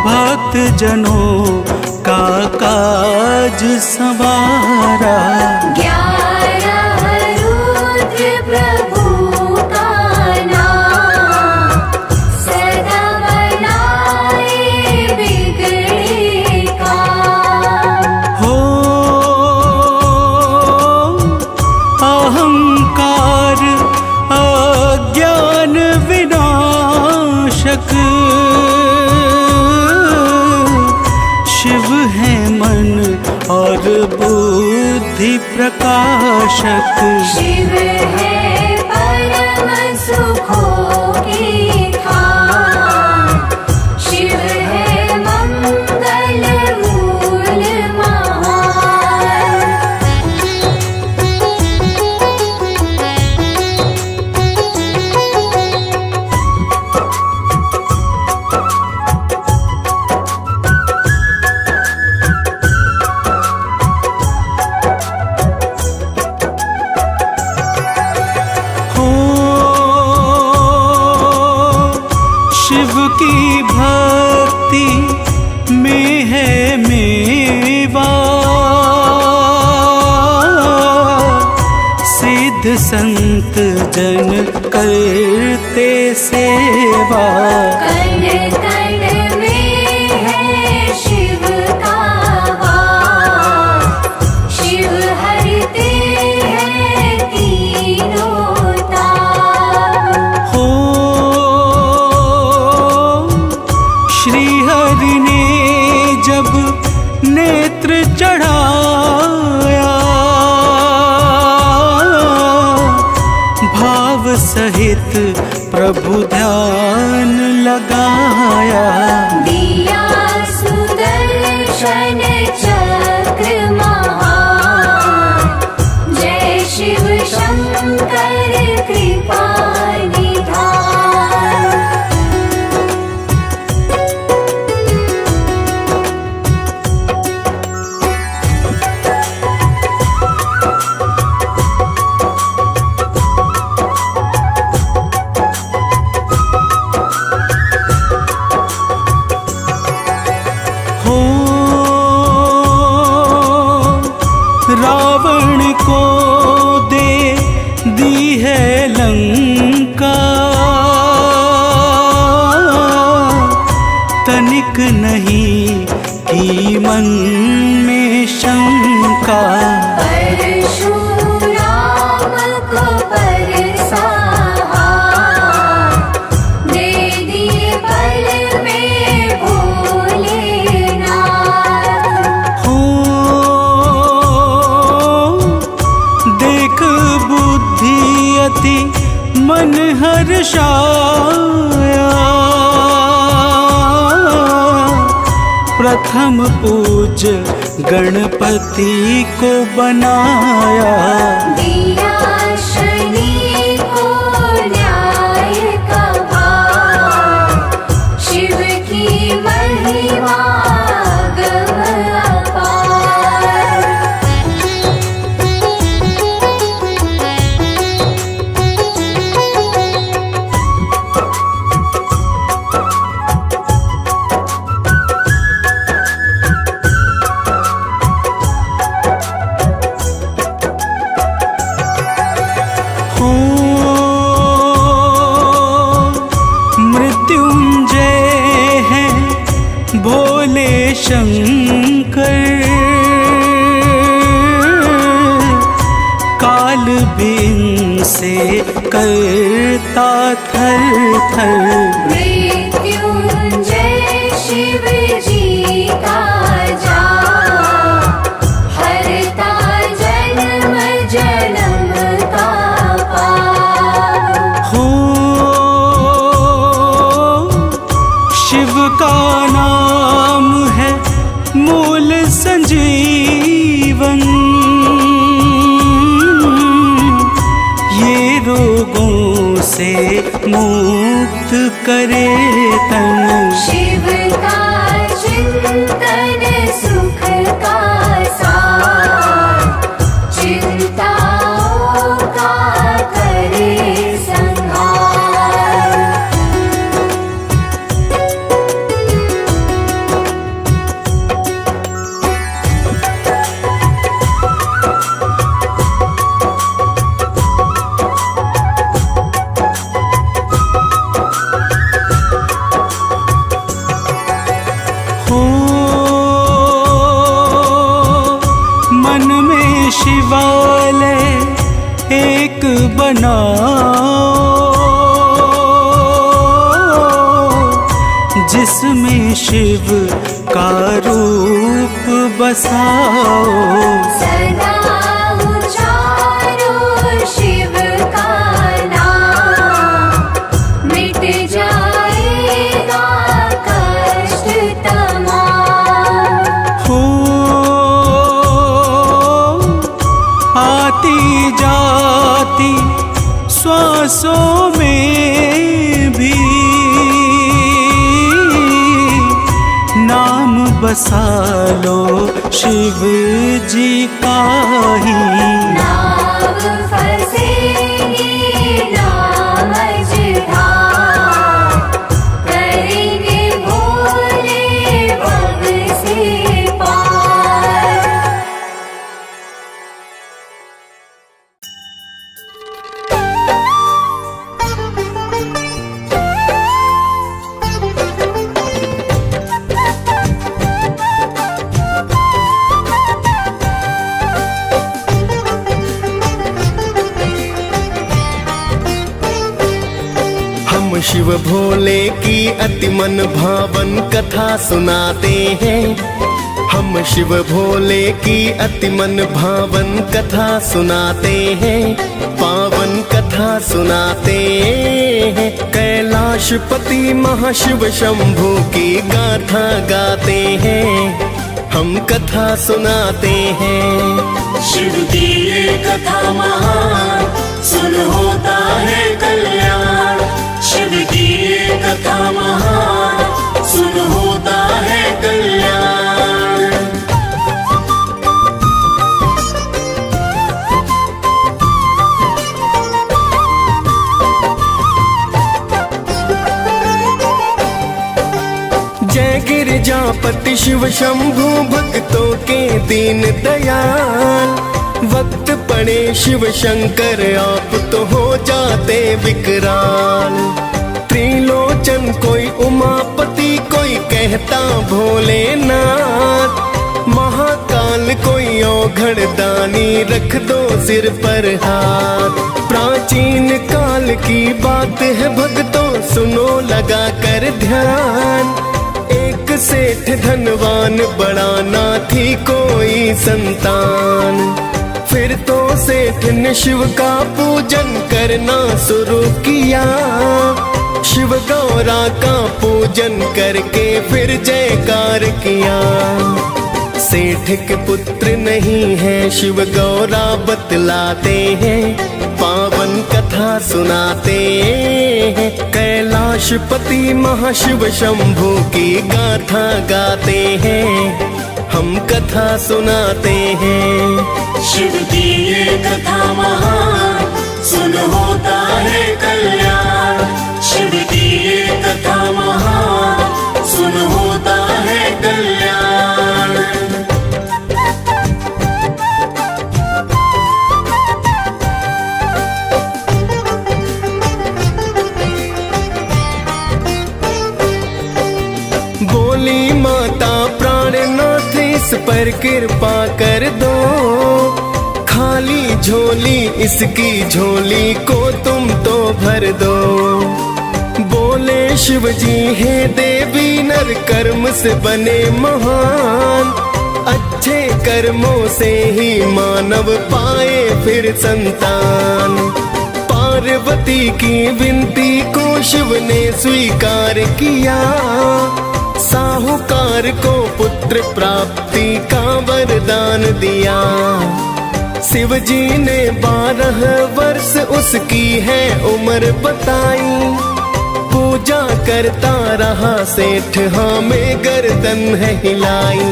भक्त जनों का काज संवारा। 11 रुद्र प्रभु का नाम, सदा बनाए बिगड़े काम। हो अहंकार अज्ञान विनाशक, शिव है मन और बुद्धि प्रकाशक। शिव है परम सुखों की खान, शिव है मंगल मूल महान। जिनकी भक्ति में है मेवा, सिद्ध संत जन करते सेवा। कण कण में है शिव का वास, शिव हरते हैं तीनों ताप। हो श्री हरि ने जब नेत्र चढ़ाया, भाव सहित प्रभु ध्यान लगाया। दिया सुदर्शन चक्र महान, जय शिव शंकर कृपा निधान। हो रावण को दे दी है लंका, तनिक नहीं की मन में शंका। परशुराम को परसाहा, दे दिए पल में भोलेनाथ। हो देख बुद्धि अति मन हर्षाया, प्रथम पूज गणपति को बनाया। दिया शनि को न्याय का भार, शिव की महिमा गम अपार। हो मृत्युंजय है भोले शंकर, काल भी से करता थर थर। मृत्युंजय शिव जी का जाप, हरता जन्म जन्म का पाप। हो शिव का नाम है मूल संजीवन, ये रोगों से मुक्त करे तन। शिव का चिंतन सुख का सार, चिंताओं का करे संहार। हो मन में शिवालय एक बनाओ, जिसमें शिव का रूप बसाओ। सदा उचारो शिव का नाम, मिट जाएगा कष्ट तमाम। हो आती जाती श्वासों में भी नाम बसा लो शिव जी का ही। नाव फंसेगी ना मझधार, करेंगे शिव भोले की अति मन भावन कथा सुनाते हैं। हम शिव भोले की अति मन भावन कथा सुनाते हैं, पावन कथा सुनाते हैं। कैलाशपति महाशिव शंभू की गाथा गाते हैं, हम कथा सुनाते हैं। शिव की ये कथा महान, सुन होता है कल्याण। शिव की ये कथा महान, सुन होता है कल्याण। जय गिरिजापति शिव शंभू भक्तों के दीन दयाल। वक्त पड़े शिव शंकर आप तो हो जाते विकराल। त्रिलोचन कोई उमापति, कोई कहता भोलेनाथ। महाकाल कोई औघड़ दानी, रख दो सिर पर हाथ। प्राचीन काल की बात है भक्तों, सुनो लगा कर ध्यान। एक सेठ धनवान, बड़ा ना थी कोई संतान। फिर तो सेठ ने शिव का पूजन करना शुरू किया। शिव गौरा का पूजन करके फिर जयकार किया। सेठ के पुत्र नहीं है शिव गौरा बतलाते हैं, पावन कथा सुनाते हैं। कैलाशपति महाशिव शंभू की गाथा गाते हैं, हम कथा सुनाते हैं। शिव की ये कथा महान, सुन होता है कल्याण। शिव की ये कथा महान, सुन होता है कल्याण। बोली माता प्राणनाथ, इस पर कृपा कर दो। खाली झोली इसकी झोली को तुम तो भर दो। बोले शिव जी हे देवी, नर कर्म से बने महान। अच्छे कर्मों से ही मानव पाए फिर संतान। पार्वती की विनती को शिव ने स्वीकार किया। साहूकार को पुत्र प्राप्ति का वरदान दिया। शिव जी ने 12 वर्ष उसकी है उम्र बताई। पूजा करता रहा सेठ, हाँ में गर्दन है हिलाई।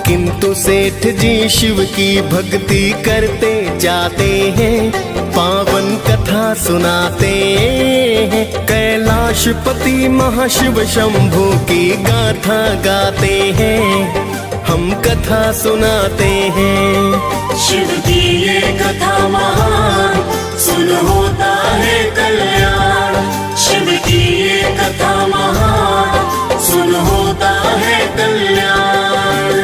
किंतु सेठ जी शिव की भक्ति करते जाते हैं, पावन कथा सुनाते हैं। कैलाशपति महाशिव शंभू की गाथा गाते हैं, हम कथा सुनाते हैं। शिव की ये कथा महान, सुन होता है कल्याण। शिव की ये कथा महान, सुन होता है कल्याण।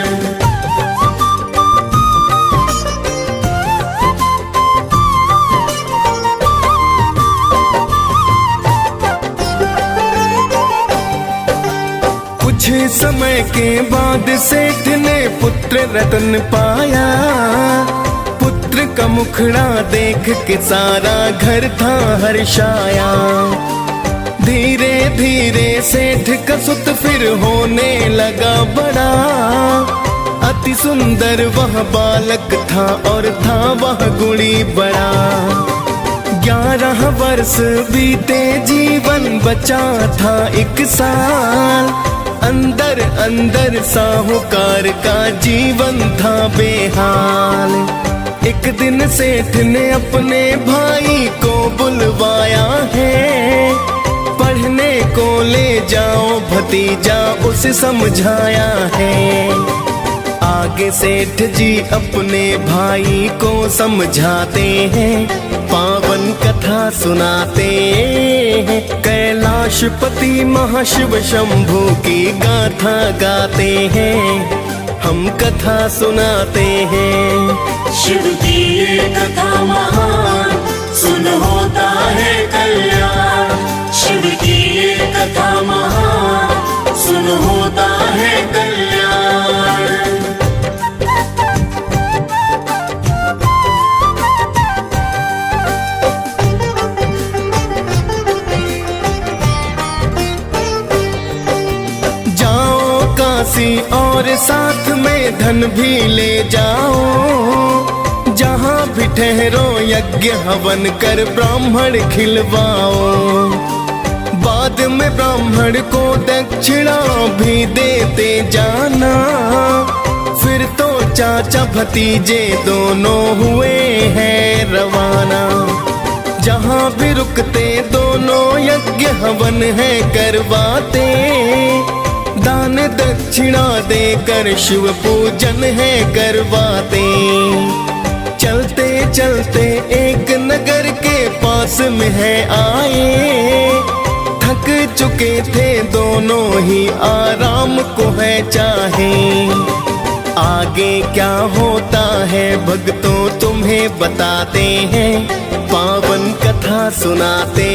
कुछ समय के बाद सेठ ने पुत्र रतन पाया। पुत्र का मुखड़ा देख के सारा घर था हर्षाया। धीरे धीरे सेठ का सुत फिर होने लगा बड़ा। अति सुंदर वह बालक था और था वह गुणी बड़ा। 11 वर्ष बीते जीवन बचा था 1 साल। अंदर अंदर साहूकार का जीवन था बेहाल। एक दिन सेठ ने अपने भाई को बुलवाया है। पढ़ने को ले जाओ भतीजा, उसे समझाया है। आगे सेठ जी अपने भाई को समझाते हैं, पावन कथा सुनाते हैं। कैलाशपति महाशिव शंभू की गाथा गाते हैं, हम कथा सुनाते हैं। शिव की ये कथा महान, सुन होता है कल्याण। शिव कथा महान, सुन होता है कल्याण। जाओ काशी और साथ में धन भी ले जाओ, जहाँ भी ठहरो यज्ञ हवन कर ब्राह्मण खिलवाओ। बाद में ब्राह्मण को दक्षिणा भी देते जाना, फिर तो चाचा भतीजे दोनों हुए हैं रवाना। जहाँ भी रुकते दोनों यज्ञ हवन है करवाते, दान दक्षिणा देकर शिव पूजन है करवाते। चलते चलते एक नगर के पास में है आए, थक चुके थे दोनों ही आराम को है चाहे। आगे क्या होता है भक्तों तुम्हें बताते हैं, पावन कथा सुनाते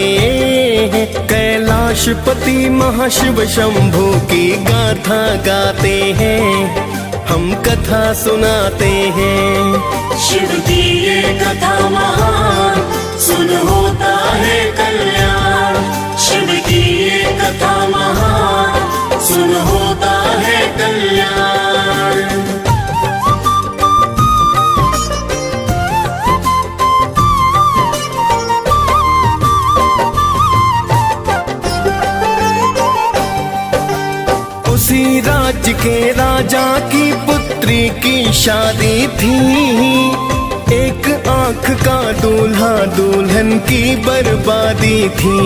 हैं। कैलाशपति महाशिव शंभू की गाथा गाते हैं, हम कथा सुनाते हैं। शिव की ये कथा महान, सुन होता है कल्याण। शिव की ये कथा महान, सुन होता है कल्याण। उसी राज्य के राजा की पुत्री की शादी थी, एक आंख का दूल्हा दुल्हन की बर्बादी थी।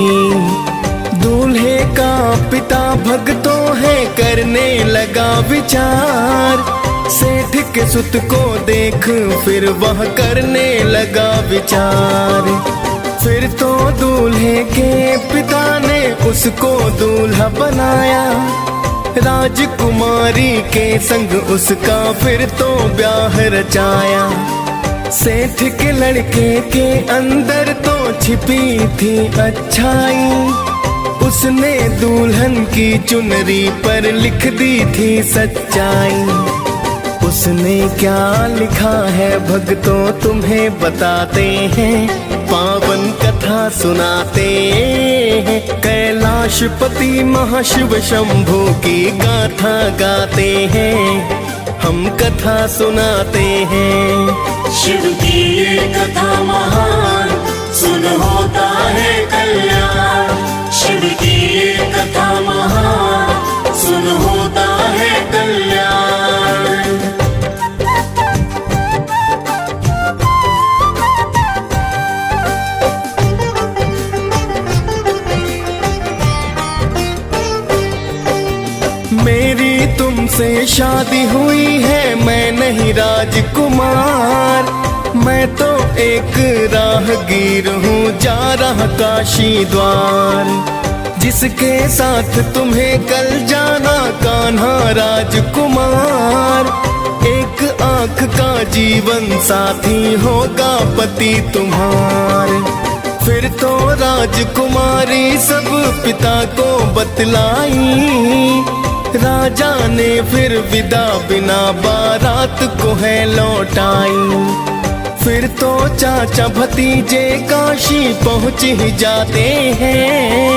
दूल्हे का पिता भक्तों है करने लगा विचार, सेठ के सुत को देख फिर वह करने लगा विचार। फिर तो दूल्हे के पिता ने उसको दूल्हा बनाया, राजकुमारी के संग उसका फिर तो ब्याह रचाया। सेठ के लड़के के अंदर तो छिपी थी अच्छाई, उसने दुल्हन की चुनरी पर लिख दी थी सच्चाई। उसने क्या लिखा है भक्तों तुम्हें बताते हैं, पावन कथा सुनाते हैं। कैलाशपति महाशिव शंभू की गाथा गाते हैं, हम कथा सुनाते हैं। शिव की ये कथा महान, सुन होता है कल्याण। शिव की ये कथा महान, सुन होता है कल्याण। मेरी तुमसे शादी हुई है, मैं नहीं राजकुमार। मैं तो एक राहगीर हूँ जा रहा काशी द्वार। जिसके साथ तुम्हें कल जाना कान्हा राजकुमार, एक आंख का जीवन साथी होगा पति तुम्हार। फिर तो राजकुमारी सब पिता को बतलाई, राजा ने फिर विदा बिना बारात को है लौटाई। फिर तो चाचा भतीजे काशी पहुँच ही जाते हैं,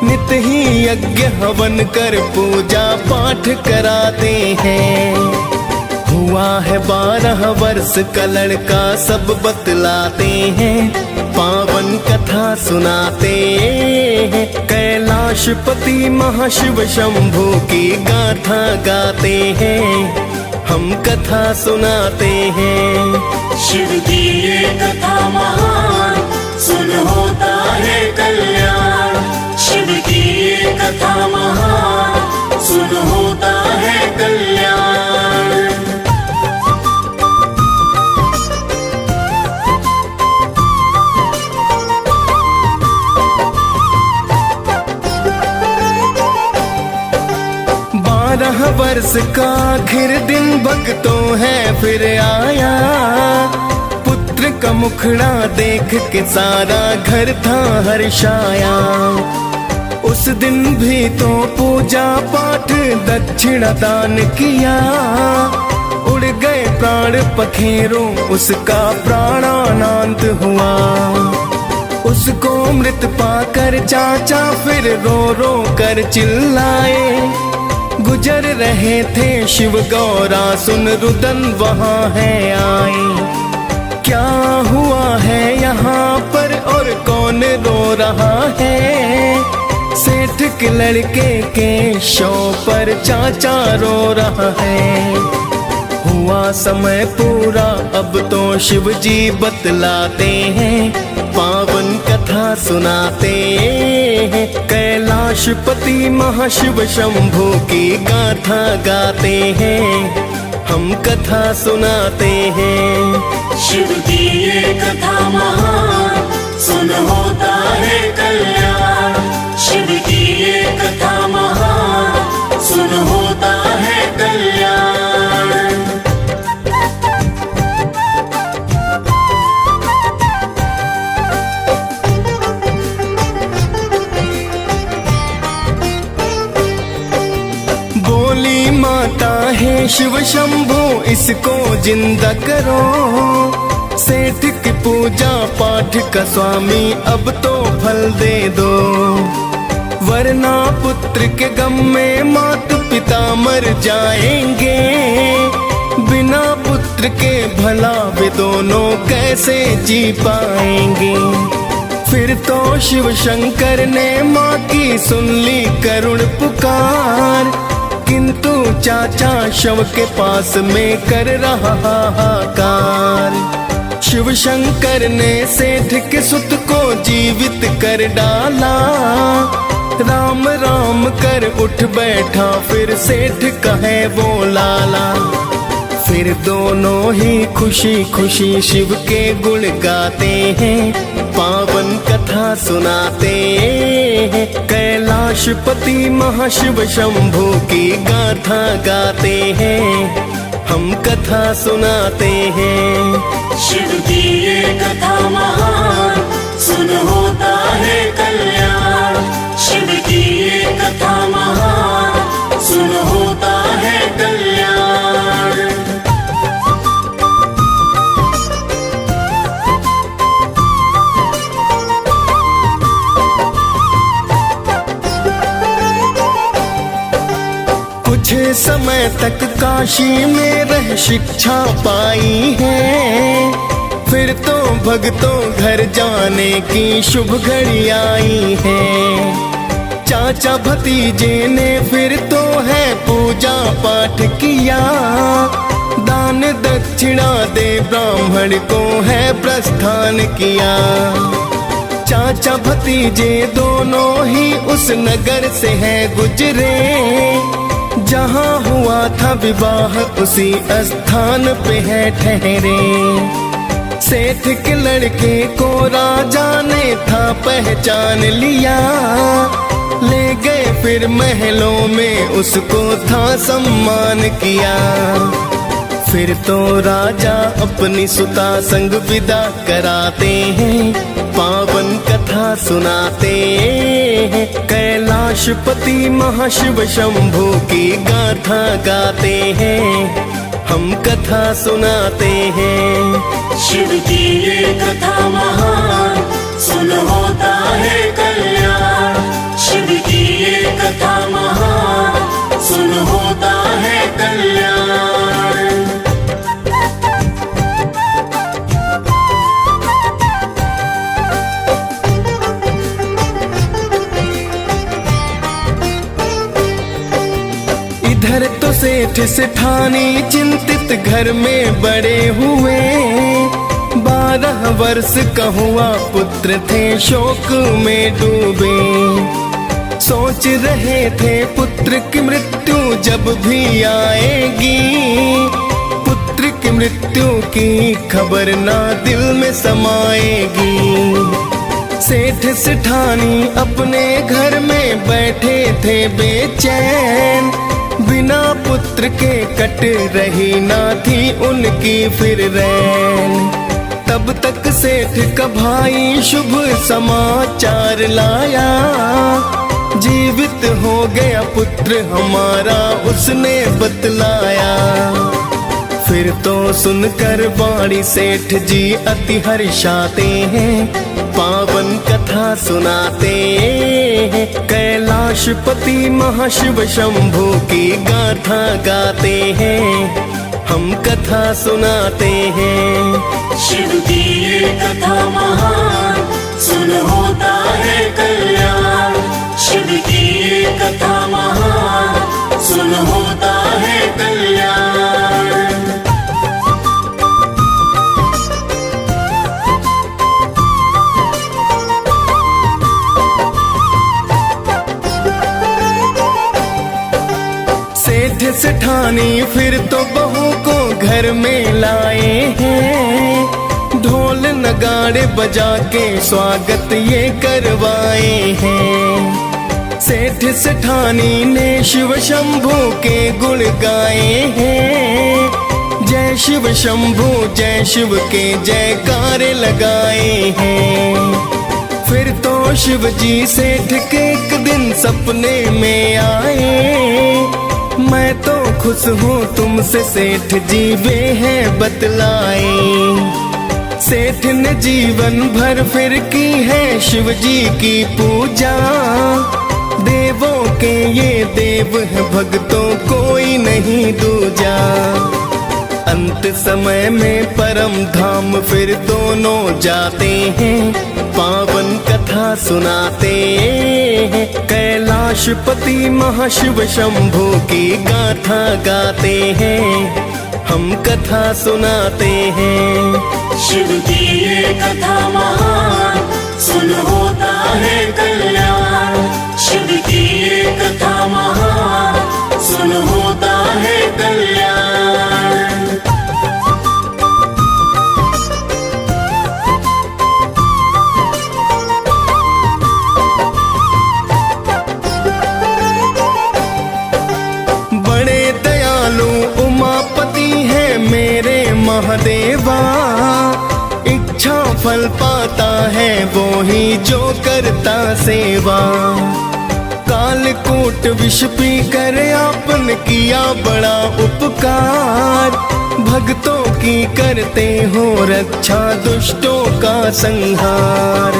नित ही यज्ञ हवन कर पूजा पाठ कराते हैं। हुआ है 12 वर्ष का लड़का सब बतलाते हैं, पावन कथा सुनाते हैं। कैलाशपति महाशिव शंभू की गाथा गाते हैं, हम कथा सुनाते हैं। शिव की ये कथा महान, सुन होता है कल्याण। शिव की ये कथा महान, सुन होता है कल्याण। वर्ष का आखिर दिन भक्तों है फिर आया, पुत्र का मुखड़ा देख के सारा घर था हर्षाया। उस दिन भी तो पूजा पाठ दक्षिणा दान किया, उड़ गए प्राण पखेरों उसका प्राणानंद हुआ। उसको मृत पाकर चाचा फिर रो रो कर चिल्लाए, गुजर रहे थे शिव गौरा सुन रुदन वहाँ है आए। क्या हुआ है यहाँ पर और कौन रो रहा है, सेठ के लड़के के शव पर चाचा रो रहा है। हुआ समय पूरा अब तो शिव जी बतलाते हैं, पावन कथा सुनाते हैं। कैलाशपति महाशिव शंभू की गाथा गाते हैं, हम कथा सुनाते हैं। शिव की ये कथा महान सुन होता है कल्याण। शिव की ये कथा महान सुन होता है कल्याण। बोली माता है शिव शंभू इसको जिंदा करो, सेठ की पूजा पाठ का स्वामी अब तो फल दे दो। वरना पुत्र के गम में माता पिता मर जाएंगे, बिना पुत्र के भला वे दोनों कैसे जी पाएंगे। फिर तो शिव शंकर ने माँ की सुन ली करुण पुकार, किंतु चाचा शव के पास में कर रहा हाहाकार। शिव शंकर ने सेठ के सुत को जीवित कर डाला, राम राम कर उठ बैठा फिर सेठ कहे वो लाला। फिर दोनों ही खुशी खुशी शिव के गुण गाते हैं, पावन कथा सुनाते हैं। कैलाशपति महाशिव शंभू की गाथा गाते हैं, हम कथा सुनाते हैं। शिव की ये कथा महान सुन होता है कल्याण। शिव की ये कथा महान सुन होता है कल्याण। कुछ समय तक काशी में रह शिक्षा पाई है, फिर तो भक्तों घर जाने की शुभ घड़ी आई है। चाचा भतीजे ने फिर तो है पूजा पाठ किया, दान दक्षिणा दे ब्राह्मण को है प्रस्थान किया। चाचा भतीजे दोनों ही उस नगर से है गुजरे, जहाँ हुआ था विवाह उसी स्थान पे है ठहरे। सेठ के लड़के को राजा ने था पहचान लिया, ले गए फिर महलों में उसको था सम्मान किया। फिर तो राजा अपनी सुता संग विदा कराते हैं, पावन कथा सुनाते हैं। कैलाशपति महाशिव शंभू की गाथा गाते हैं, हम कथा सुनाते हैं। शिव की ये कथा महान सुन होता है कल्याण। शिव की ये कथा महान सुन होता है कल्याण। इधर तो सेठ सेठानी चिंतित घर में बड़े हुए, 12 वर्ष का हुआ पुत्र थे शोक में डूबे। सोच रहे थे पुत्र की मृत्यु जब भी आएगी, पुत्र की मृत्यु की खबर ना दिल में समाएगी। सेठ सेठानी अपने घर में बैठे थे बेचैन, बिना पुत्र के कट रही ना थी उनकी फिर रैन। तब तक सेठ का भाई शुभ समाचार लाया, जीवित हो गया पुत्र हमारा, उसने बतलाया। फिर तो सुनकर बाड़ी सेठ जी अति हर्षाते हैं, पावन कथा सुनाते हैं। कैलाशपति महाशिव शंभू की गाथा गाते हैं, हम कथा सुनाते हैं। शिव की ये कथा महान, सुन होता है कल्याण। शिव की ये कथा महान, सुन होता है कल्याण। सेठ सेठानी फिर तो बहू को घर में लाए हैं, ढोल नगाड़े बजा के स्वागत ये करवाए हैं। सेठ सेठानी ने शिव शंभू के गुण गाए हैं, जय शिव शंभू जय शिव के जयकारे लगाए हैं। फिर तो शिव जी सेठ के एक दिन सपने में आए, मैं तो खुश हूँ तुमसे सेठ जी वे हैं बतलाए। सेठ ने जीवन भर फिर की है शिव जी की पूजा, देवों के ये देव है भक्तों कोई नहीं दूजा। अंत समय में परम धाम फिर दोनों जाते हैं, पावन कथा सुनाते हैं। कैलाशपति महाशिव शंभू की गाथा गाते हैं, हम कथा सुनाते हैं। शिव की ये कथा महान, सुन होता है कल्याण। शिव की ये कथा महान, सुन होता है कल्याण। बड़े दयालु उमापति हैं मेरे महादेवा, इच्छा फल पाता है वो ही जो करता सेवा। कालकूट विष पी कर आपने किया बड़ा उपकार, भक्तों की करते हो रक्षा दुष्टों का संहार।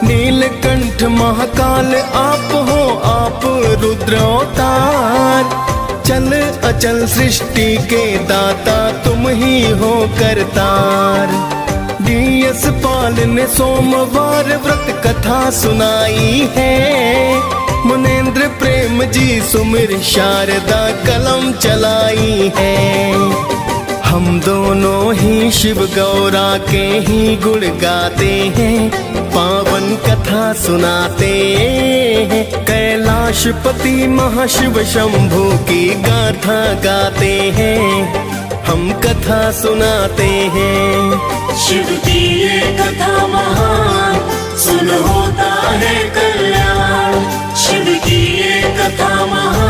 नीलकंठ महाकाल आप हो आप रुद्र अवतार, चल अचल सृष्टि के दाता तुम ही हो करतार। डीएस पाल ने सोमवार व्रत कथा सुनाई है, मुनेन्द्र प्रेम जी सुमिर शारदा कलम चलाई है। हम दोनों ही शिव गौरा के ही गुण गाते हैं, पावन कथा सुनाते हैं। कैलाशपति महाशिव शंभू की गाथा गाते हैं, हम कथा सुनाते हैं। शिव की ये कथा महान, सुन होता है कल्याण। शिव की ये कथा महान,